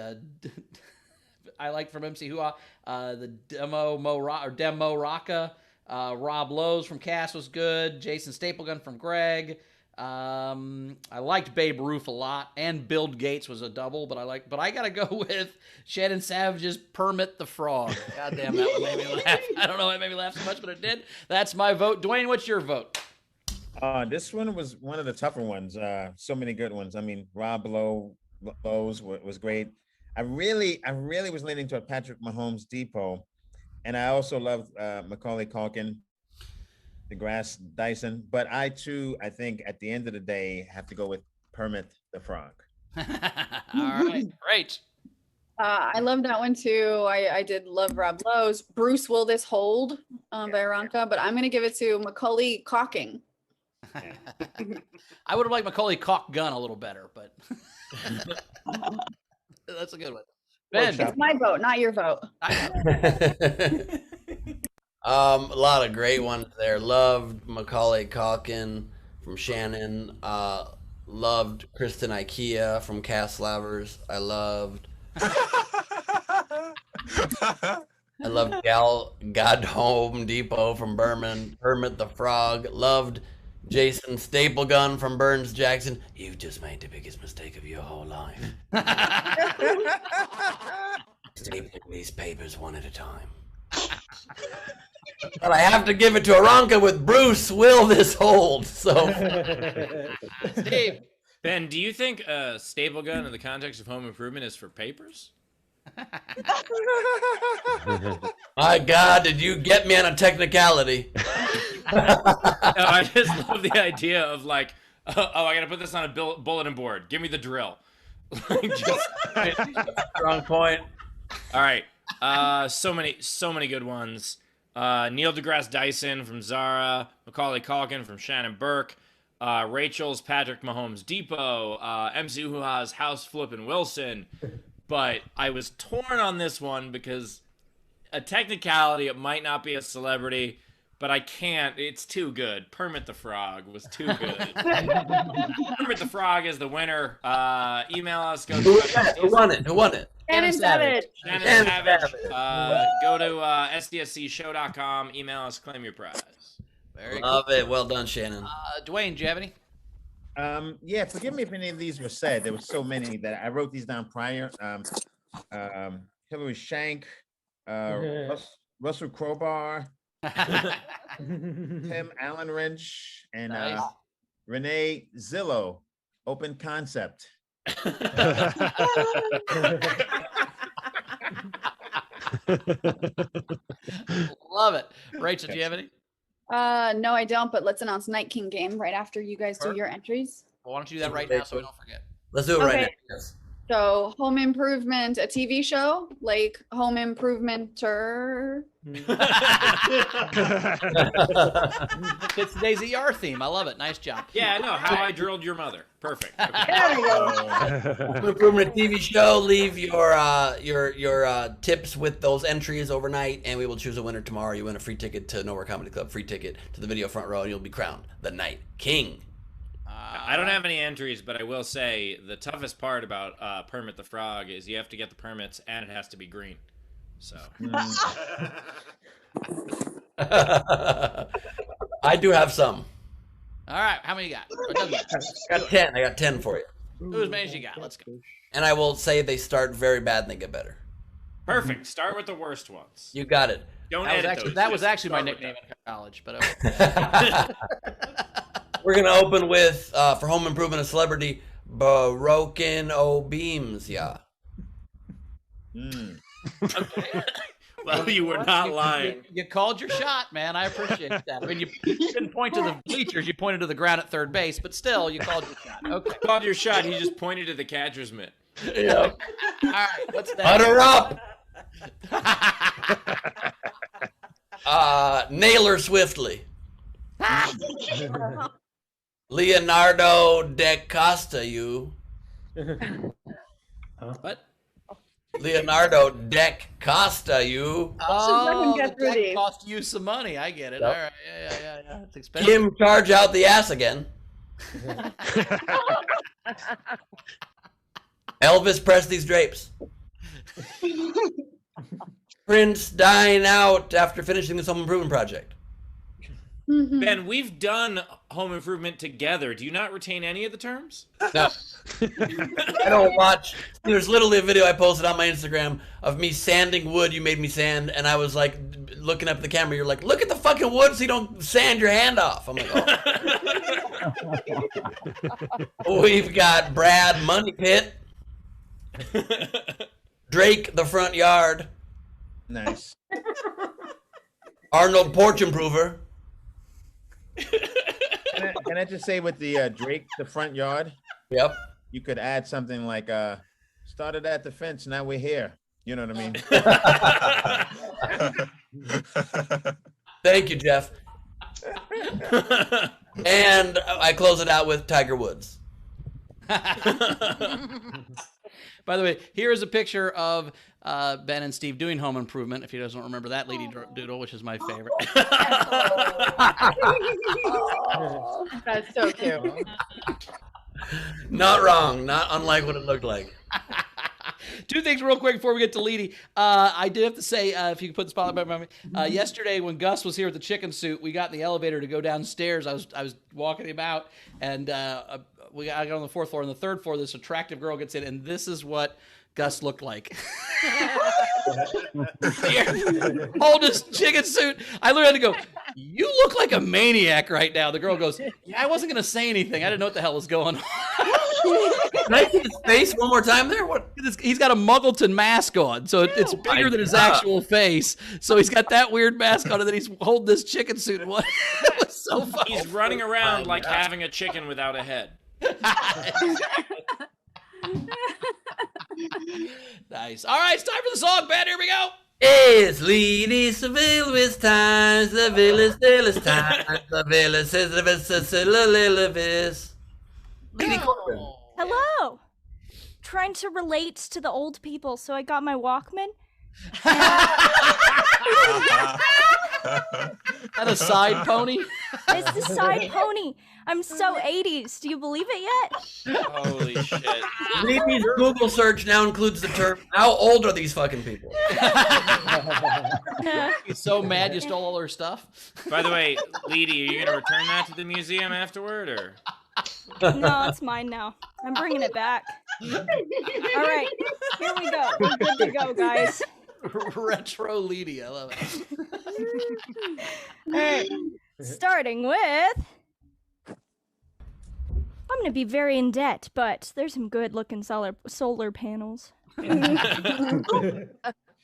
I liked from MC Hua the Demo Rocca. Rob Lowe's from Cass was good. Jason Staplegun from Greg. I liked Babe Ruth a lot, and Bill Gates was a double, but I gotta go with Shannon Savage's Permit the Frog. God damn, that one made me laugh. I don't know why it made me laugh so much, but it did. That's my vote. Dwayne, what's your vote? This one was one of the tougher ones. So many good ones. I mean, Lowe's was great. I really was leaning toward Patrick Mahomes Depot, and I also loved Macaulay Culkin, DeGrasse Dyson. But I think at the end of the day, have to go with Permit the Frog. All right, great. I love that one too. I did love Rob Lowe's. Bruce Will This Hold by Aranka, but I'm going to give it to Macaulay Culkin. I would have liked Macaulay Cock Gun a little better, but that's a good one. Ben, It's my vote, not your vote. A lot of great ones there. Loved Macaulay Culkin from Shannon. Loved Kristen IKEA from Cast Slavers. I loved God Home Depot from Berman. Hermit the Frog. Loved Jason Staplegun from Burns Jackson. You've just made the biggest mistake of your whole life. Stapling these papers one at a time. But I have to give it to Aranka with Bruce Will This Hold. So, Steve. Ben, do you think a staple gun in the context of Home Improvement is for papers? My God, did you get me on a technicality? No, I just love the idea of like, I gotta put this on a bulletin board. Give me the drill. Strong point. All right, so many good ones. Neil deGrasse Dyson from Zara, Macaulay Culkin from Shannon Burke, Rachel's Patrick Mahomes Depot, MC Huha's House Flippin' Wilson. But I was torn on this one because a technicality, it might not be a celebrity, but I can't. It's too good. Permit the Frog was too good. Permit the Frog is the winner. Email us. Go Who won it? Shannon Savage. Shannon Savage. Go to sdscshow.com. Email us. Claim your prize. Very Love cool. it. Well done, Shannon. Dwayne, do you have any? Yeah, forgive me if any of these were said. There were so many that I wrote these down prior. Hillary Shank, Russell Crowbar, Tim Allen Wrench, and Renee Zillow, Open Concept. Love it. Rachel, do you have any? No, I don't, but let's announce Night King game right after you guys do your entries. Well, why don't you do that right now so we don't forget? Let's do it right now. Yes. So, Home Improvement, a TV show, like Home Improvementer. It's today's ER theme. I love it. Nice job. Yeah, I know. How I Drilled Your Mother. Perfect. Okay. There we go. Home Improvement TV show. Leave your tips with those entries overnight, and we will choose a winner tomorrow. You win a free ticket to Nowhere Comedy Club, free ticket to the video front row, and you'll be crowned the Night King. I don't have any entries, but I will say the toughest part about Permit the Frog is you have to get the permits and it has to be green. So. I do have some. All right, how many you got? I got 10. I got 10 for you. Who as many as you got? Let's go. And I will say they start very bad and they get better. Perfect. Start with the worst ones. You got it. Don't that was edit actually, those. that was Just actually my start with nickname in college, but We're going to open with, for Home Improvement, a celebrity, Broken Beams, yeah. Okay. Well, you were not lying. You called your shot, man. I appreciate that. I mean, you didn't point to the bleachers. You pointed to the ground at third base, but still, you called your shot. Okay. You called your shot. He just pointed to the catcher's mitt. Yeah. All right, what's that? Butter up! Naylor Swiftly. Leonardo DiCosta, you. What? Leonardo Deck Costa, you. Oh, get the through deck these. cost you some money. I get it. Yep. All right. Yeah. It's expensive. Kim, charge out the ass again. Elvis Presley's drapes. Prince dying out after finishing this home improvement project. Ben, we've done home improvement together. Do you not retain any of the terms? No. I don't watch. There's literally a video I posted on my Instagram of me sanding wood you made me sand, and I was like looking up at the camera. You're like, look at the fucking wood so you don't sand your hand off. I'm like, oh. We've got Brad Money Pit. Drake the front yard. Nice. Arnold Porch Improver. Can I just say with the Drake, the front yard? Yep. You could add something like started at the fence, now we're here. You know what I mean? Thank you, Jeff. And I close it out with Tiger Woods. By the way, here is a picture of Ben and Steve doing home improvement. If you guys don't remember that lady doodle, which is my favorite. That's so cute. Not wrong. Not unlike what it looked like. Two things real quick before we get to Leedy. I did have to say, if you could put the spotlight behind me. Yesterday when Gus was here with the chicken suit, we got in the elevator to go downstairs. I was walking him out, and I got on the fourth floor. On the third floor, this attractive girl gets in, and this is what Gus looked like. Hold his chicken suit. I literally had to go, you look like a maniac right now. The girl goes, yeah, I wasn't going to say anything. I didn't know what the hell was going on. Can I see his face one more time there? What? He's got a Muggleton mask on, so it's bigger than his actual face. So he's got that weird mask on, and then he's holding this chicken suit. It was so funny. He's running around like having a chicken without a head. Nice. All right, it's time for the song, Ben. Here we go. It's Leedy Seville's times, the village still is times, the village says the village. Leedy Corbin. Hello. Trying to relate to the old people, so I got my Walkman. That a side pony? It's the side pony. I'm so 80s. Do you believe it yet? Holy shit. Leedy's Google search now includes the term, how old are these fucking people? He's so mad you stole all her stuff. By the way, Leedy, are you going to return that to the museum afterward, or? No, it's mine now. I'm bringing it back. All right, here we go. We're good to go, guys. Retro Leedy, I love it. All right, starting with... I'm going to be very in debt, but there's some good-looking solar panels. Oh,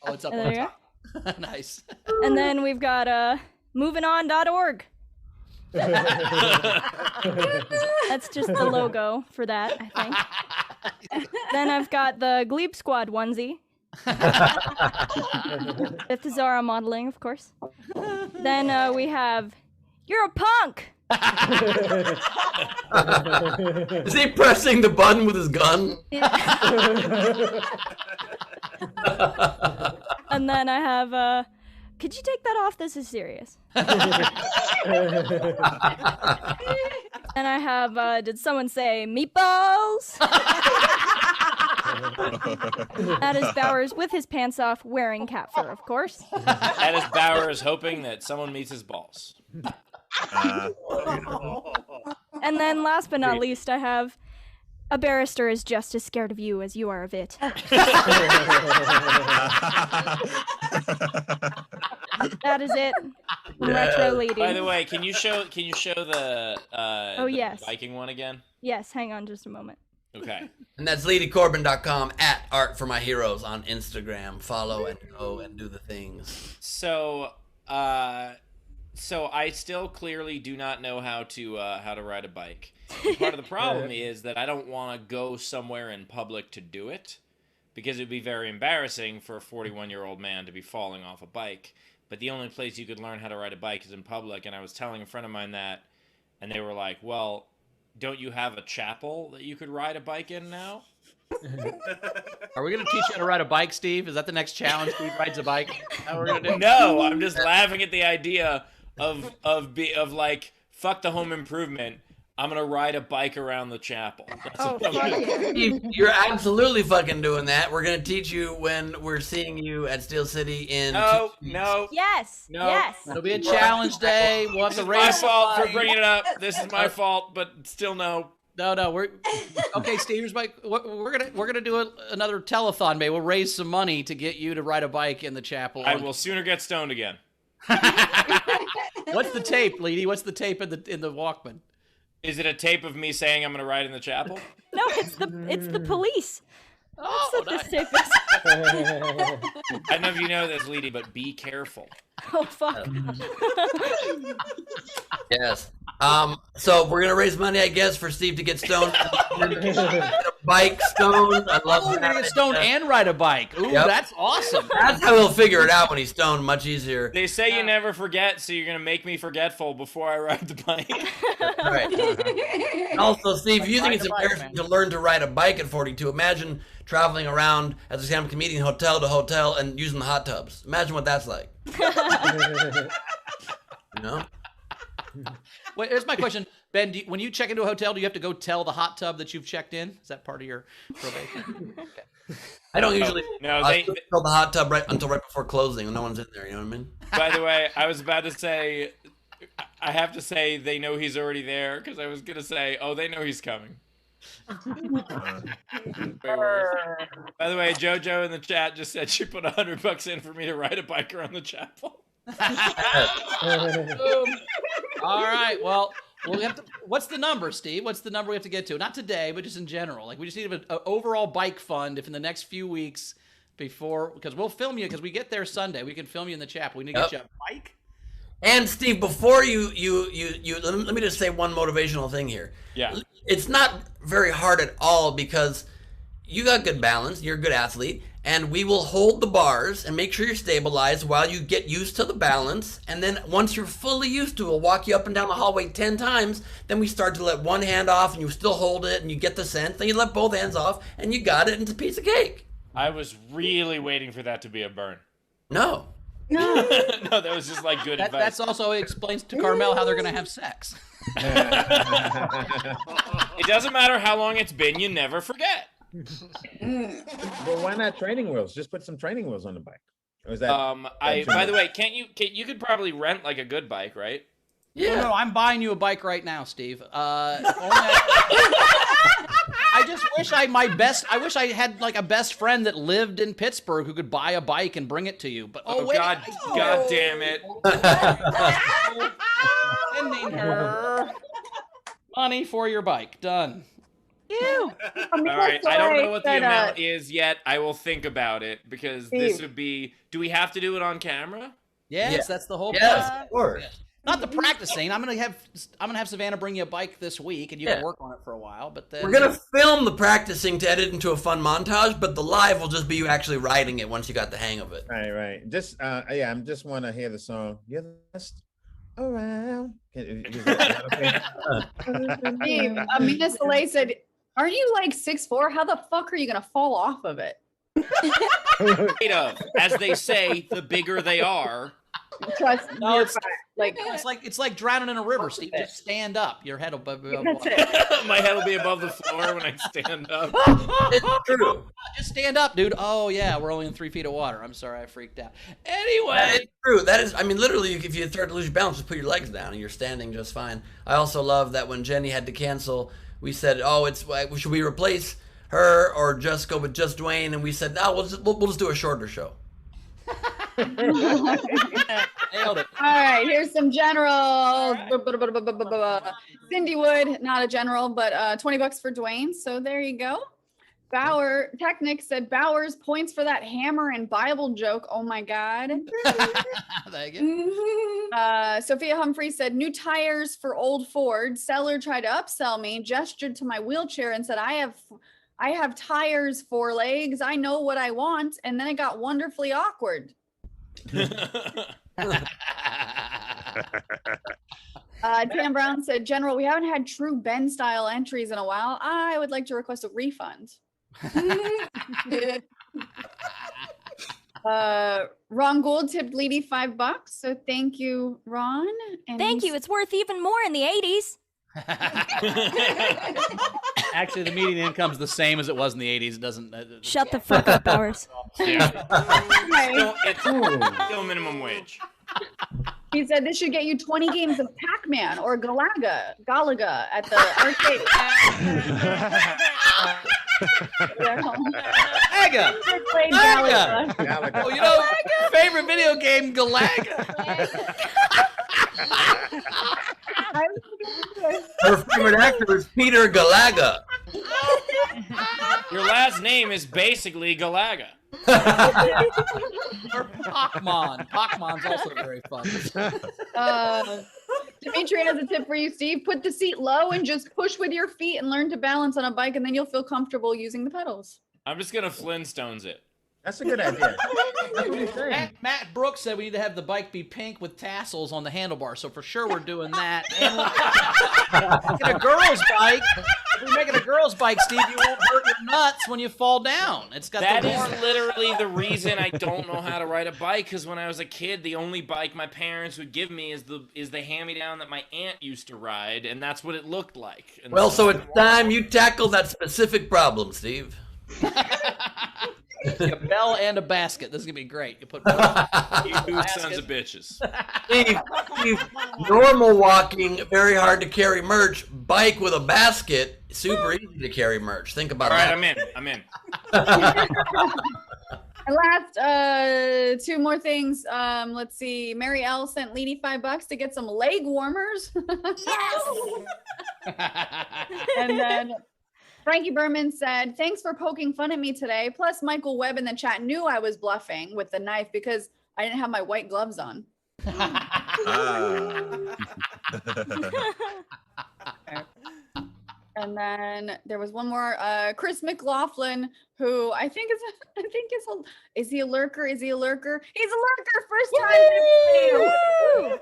it's up on top. Nice. And then we've got movingon.org. That's just the logo for that, I think. Then I've got the Gleib Squad onesie. With Zara modeling, of course. Then we have You're a Punk. Is he pressing the button with his gun? And then I have could you take that off? This is serious. And I have did someone say meatballs? That is Bowers with his pants off, wearing cat fur, of course. That is Bowers hoping that someone meets his balls. And then last but not least, I have a barrister is just as scared of you as you are of it. That is it. From Retro Lady. By the way, can you show the yes. Viking one again? Yes, hang on just a moment. Okay. And that's LeadyCorbin.com at Art for My Heroes on Instagram. Follow and go and do the things. So I still clearly do not know how to ride a bike. And part of the problem is that I don't want to go somewhere in public to do it, because it would be very embarrassing for a 41-year-old man to be falling off a bike. But the only place you could learn how to ride a bike is in public, and I was telling a friend of mine that, and they were like, well, don't you have a chapel that you could ride a bike in now? Are we going to teach you how to ride a bike, Steve? Is that the next challenge? Steve rides a bike? How we're going to do? No, I'm just laughing at the idea of like, fuck the home improvement. I'm gonna ride a bike around the chapel. Steve, you're absolutely fucking doing that. We're gonna teach you when we're seeing you at Steel City in. No. Yes. No. Yes. It'll be a challenge day. We'll have to My raise. fault for bringing it up. This is my fault, but still no. No. We're okay. Steve, here's we're gonna do another telethon. Maybe we'll raise some money to get you to ride a bike in the chapel. I will sooner get stoned again. What's the tape, Leedy? What's the tape in the Walkman? Is it a tape of me saying I'm gonna ride in the chapel? No, it's the police. Oh, That's what nice. this tape is. I don't know if you know this, Leedy, but be careful. Oh fuck. Yes. So we're gonna raise money, I guess, for Steve to get stoned. Bike stoned. I love Oh, that. you're gonna get stoned and ride a bike. Ooh, Yep. that's awesome. That's how he'll figure it out when he's stoned. Much easier. They say you never forget, so you're gonna make me forgetful before I ride the bike. Right. And also, Steve, if you think Ride it's the bike, embarrassing man. to learn to ride a bike at 42, imagine traveling around as a stand-up comedian, hotel to hotel, and using the hot tubs. Imagine what that's like. You know? Wait, here's my question, Ben. When you check into a hotel, do you have to go tell the hot tub that you've checked in? Is that part of your probation? Okay. I don't usually No, fill the hot tub until right before closing when no one's in there. You know what I mean? By the way, I was about to say, I have to say they know he's already there because I was gonna say, oh, they know he's coming. Way worse. By the way, JoJo in the chat just said she put $100 in for me to ride a bike around the chapel. All right. Well, we'll have to. What's the number, Steve? What's the number we have to get to? Not today, but just in general. Like we just need an overall bike fund. If in the next few weeks, before, because we'll film you because we get there Sunday, we can film you in the chapel. We need to get you a bike. And Steve, before you let me just say one motivational thing here. Yeah. It's not very hard at all because you got good balance, you're a good athlete, and we will hold the bars and make sure you're stabilized while you get used to the balance. And then once you're fully used to it, we'll walk you up and down the hallway 10 times. Then we start to let one hand off and you still hold it and you get the sense. Then you let both hands off and you got it and it's a piece of cake. I was really waiting for that to be a burn. No. No, that was just like good advice. That's also explains to Carmel how they're going to have sex. It doesn't matter how long it's been, you never forget. Well, why not training wheels? Just put some training wheels on the bike. Or is that? By the way, you could probably rent like a good bike, right? Yeah. No, I'm buying you a bike right now, Steve. I just wish I wish I had like a best friend that lived in Pittsburgh who could buy a bike and bring it to you. But God damn it! Sending her money for your bike. Done. Ew. All right, I don't know what the amount is yet. I will think about it because this Steve. would be. Do we have to do it on camera? Yes, that's the whole Yes, point. of course. Not the practicing. I'm gonna have Savannah bring you a bike this week, and you can work on it for a while. But then We're going to film the practicing to edit into a fun montage, but the live will just be you actually riding it once you got the hang of it. Right. Just yeah, I just want to hear the song. You're the best around. Is that okay? Steve, Amina Soleil said, "Aren't you like 6'4"? How the fuck are you gonna fall off of it?" As they say, the bigger they are. Trust me, No, you're it's fine. it's like drowning in a river, Steve. Just stand up. Your head will be above That's water. it. My head will be above the floor when I stand up. It's true. Just stand up, dude. Oh yeah, we're only in 3 feet of water. I'm sorry, I freaked out. Anyway, It's true. That is, I mean, literally, if you start to lose your balance, just put your legs down and you're standing just fine. I also love that when Jenny had to cancel, we said, "Oh, should we replace her or just go with just Dwayne?" And we said, "No, we'll just do a shorter show." nailed it. All right, here's some generals. Cindy Wood, not a general, but $20 for Dwayne. So there you go. Bauer Technic said Bowers points for that hammer and Bible joke. Oh my God. Thank you. Sophia Humphrey said new tires for old Ford. Seller tried to upsell me, gestured to my wheelchair and said, I have tires for legs. I know what I want. And then it got wonderfully awkward. Tam Brown said, General, we haven't had true Ben style entries in a while. I would like to request a refund. Ron Gould tipped Lady $5, so thank you, Ron. And Thank you. It's worth even more in the 80s. Actually, the median income's the same as it was in the 80s. It doesn't. Shut the fuck up, Bowers. Yeah. It's still minimum wage. He said this should get you 20 games of Pac-Man or Gallagher at the arcade. Gallagher. Played Gallagher. Oh, you know, favorite video game, Gallagher. Her favorite actor is Peter Gallagher. Your last name is basically Gallagher. Or Pacman. Pacman's also very fun. Dimitri has a tip for you, Steve. Put the seat low and just push with your feet and learn to balance on a bike, and then you'll feel comfortable using the pedals. I'm just gonna Flintstones it. That's a good idea. Matt Brooks said we need to have the bike be pink with tassels on the handlebars, so for sure we're doing that. And making a girl's bike. If we're making a girl's bike, Steve, you won't hurt your nuts when you fall down. It's got That the is literally the reason I don't know how to ride a bike. Because when I was a kid, the only bike my parents would give me is the hand-me-down that my aunt used to ride, and that's what it looked like. And Well, so it's time you tackle that specific problem, Steve. a bell and a basket. This is gonna be great. You put you sons of bitches. Steve, normal walking, very hard to carry merch. Bike with a basket, super easy to carry merch. Think about All right, that. I'm in. And last, two more things. Let's see. Mary L sent Leedy $5 to get some leg warmers. Yes. And then Frankie Berman said, "Thanks for poking fun at me today. Plus, Michael Webb in the chat knew I was bluffing with the knife because I didn't have my white gloves on." And then there was one more, Chris McLaughlin, who I think is he a lurker? Is he a lurker? He's a lurker. First time.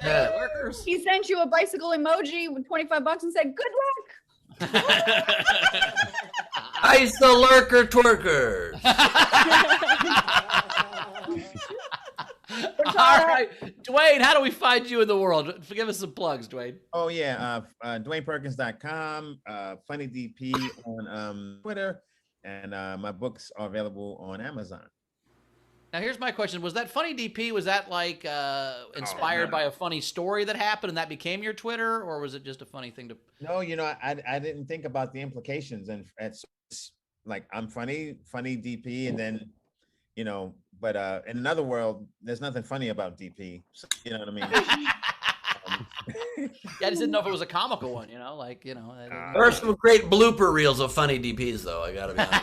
Yeah. Lurkers. He sent you a bicycle emoji with $25 and said, "Good luck." Ice the lurker twerker. All right, Dwayne, how do we find you in the world? Give us some plugs, Dwayne. Oh yeah, DwaynePerkins.com, Funny DP on Twitter, and my books are available on Amazon. Now here's my question: was that Funny DP? Was that like inspired by a funny story that happened, and that became your Twitter, or was it just a funny thing to? No, you know, I didn't think about the implications, and it's like I'm funny DP, and then, you know, but in another world, there's nothing funny about DP. So, you know what I mean? Yeah, I just didn't know if it was a comical one, you know, like, you know. There are some great blooper reels of funny DPs, though. I gotta be honest.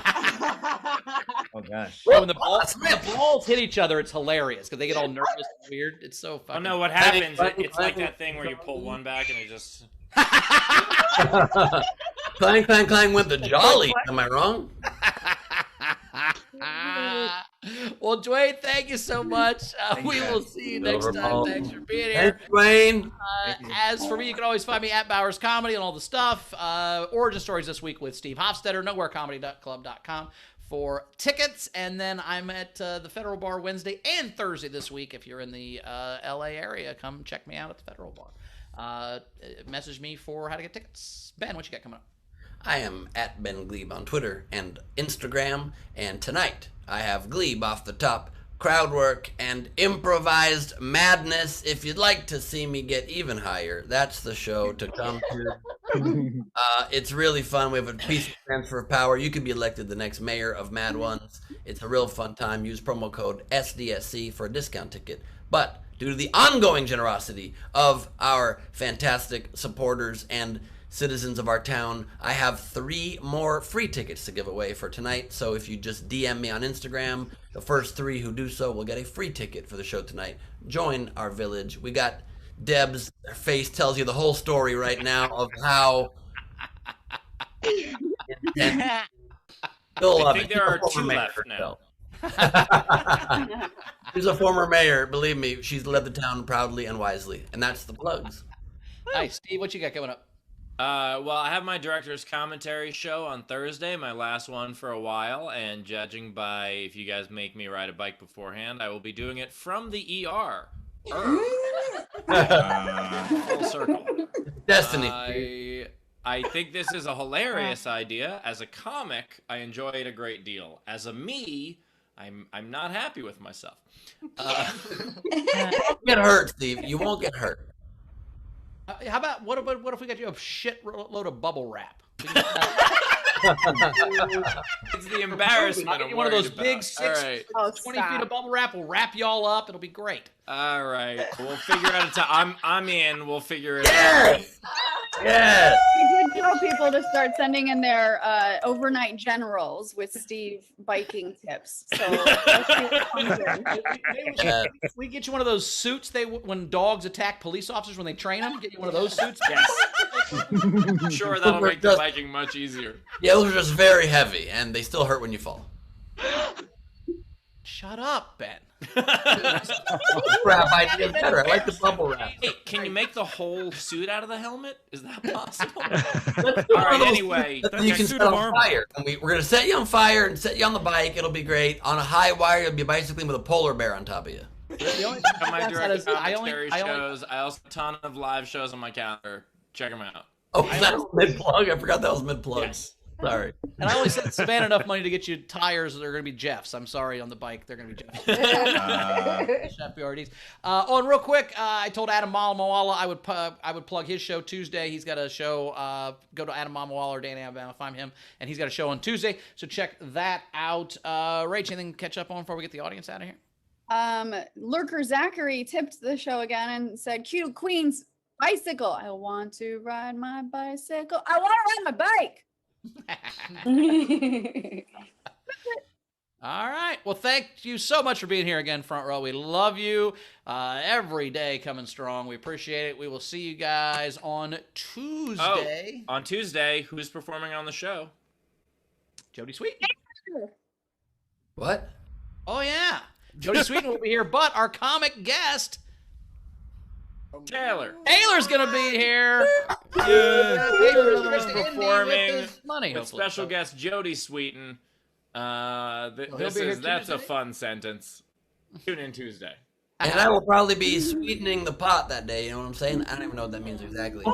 Oh gosh! When the balls hit each other, it's hilarious because they get all nervous and weird. It's so funny. Oh no, what happens? It's like that thing where you pull one back and it just. Clang, clang, clang went the jolly. Am I wrong? Well, Dwayne, thank you so much. We will see you next time. Thanks for being here. Thanks, Dwayne. As for me, you can always find me at Bowers Comedy and all the stuff. Origin Stories this week with Steve Hofstetter, nowherecomedy.club.com for tickets. And then I'm at the Federal Bar Wednesday and Thursday this week. If you're in the LA area, come check me out at the Federal Bar. Message me for how to get tickets. Ben, what you got coming up? I am at Ben Gleib on Twitter and Instagram, and tonight I have Gleib Off the Top, crowd work, and improvised madness. If you'd like to see me get even higher, that's the show to come to. It's really fun. We have a peaceful transfer of power. You can be elected the next mayor of Mad Ones. It's a real fun time. Use promo code SDSC for a discount ticket. But due to the ongoing generosity of our fantastic supporters and citizens of our town, I have 3 more free tickets to give away for tonight. So if you just DM me on Instagram, the first 3 who do so will get a free ticket for the show tonight. Join our village. We got Deb's face tells you the whole story right now of how. I think there are 2 left now. She's a former mayor. Believe me, she's led the town proudly and wisely. And that's the plugs. Nice. Steve, what you got coming up? Well, I have my director's commentary show on Thursday, my last one for a while, and judging by if you guys make me ride a bike beforehand, I will be doing it from the ER. Full circle. Destiny. I think this is a hilarious idea. As a comic, I enjoy it a great deal. As a me, I'm not happy with myself. You won't get hurt, Steve. You won't get hurt. How about what if we got you a shit load of bubble wrap? It's the embarrassment. I'll get you one of those big All 20 feet of bubble wrap. We'll wrap you all up. It'll be great. All right, we'll figure out a time. I'm in. We'll figure it out. Yes. We did tell people to start sending in their overnight generals with Steve biking tips. So let's see what comes in. We get you one of those suits when dogs attack police officers when they train them. Get you one of those suits. Yes. I'm sure that'll make the biking much easier. Yeah, those are just very heavy, and they still hurt when you fall. Shut up, Ben. Wrap idea is better. I like the bubble wrap. Hey, can you make the whole suit out of the helmet? Is that possible? Let's do All one right. of those Anyway, that you can set on fire. And we're gonna set you on fire and set you on the bike. It'll be great. On a high wire, you'll be bicycling with a polar bear on top of you. The only On my direct commentary shows. I also have a ton of live shows on my calendar. Check them out. Oh, that was mid plug. I forgot that was mid plug. Yes. Sorry. And I only sent Savannah enough money to get you tires that are going to be Jeff's. I'm sorry, on the bike, they're going to be Jeff's. Chef BRDs. Oh, and real quick, I told Adam Malamawala I would plug his show Tuesday. He's got a show. Go to Adam Malamawala or Danny Alabama, find him, and he's got a show on Tuesday. So check that out. Rach, anything to catch up on before we get the audience out of here? Lurker Zachary tipped the show again and said, "Cute Queen's bicycle. I want to ride my bicycle. I want to ride my bike." All right. Well, thank you so much for being here again, Front Row. We love you every day, coming strong. We appreciate it. We will see you guys on Tuesday. On Tuesday, who's performing on the show? Jody Sweet. What? Oh, yeah. Jody Sweeten will be here, but our comic guest, Taylor's going to be here. Taylor's performing money, with special guest Jody Sweeten. That's a fun sentence. Tune in Tuesday. And I will probably be sweetening the pot that day. You know what I'm saying? I don't even know what that means exactly.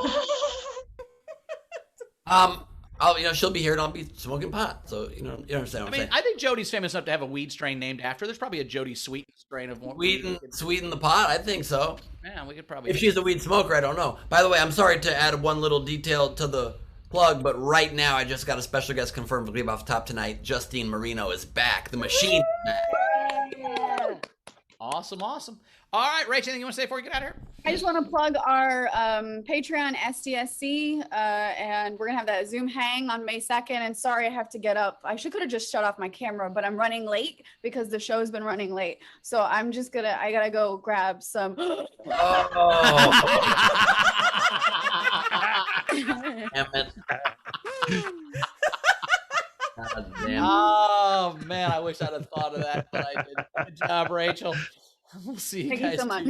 She'll be here and I'll be smoking pot. So you understand what I'm saying. I think Jody's famous enough to have a weed strain named after her. There's probably a Jody Sweeten strain of Sweeten the pot? I think so. Yeah, we could probably. If she's a weed smoker, I don't know. By the way, I'm sorry to add one little detail to the plug, but right now I just got a special guest confirmed for Gleib Off Top tonight. Justine Marino is back. The machine is back. Awesome. All right, Rach, anything you want to say before we get out of here? I just want to plug our Patreon SDSC, and we're going to have that Zoom hang on May 2nd. And sorry, I have to get up. I could have just shut off my camera, but I'm running late because the show's been running late. So I'm just I got to go grab some. Damn it. God damn. Oh, man, I wish I'd have thought of that, but I didn't. Good job, Rachel. We'll see you guys. Thank you so much.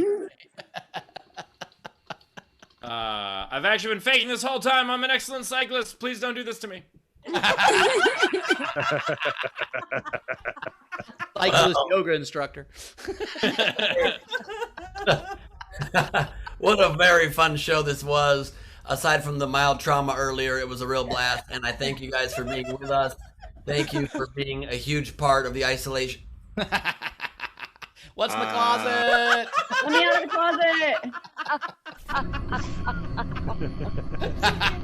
I've actually been faking this whole time. I'm an excellent cyclist. Please don't do this to me. Cyclist yoga instructor. What a very fun show this was. Aside from the mild trauma earlier, it was a real blast. And I thank you guys for being with us. Thank you for being a huge part of the isolation. What's in the closet? Let me out of the closet.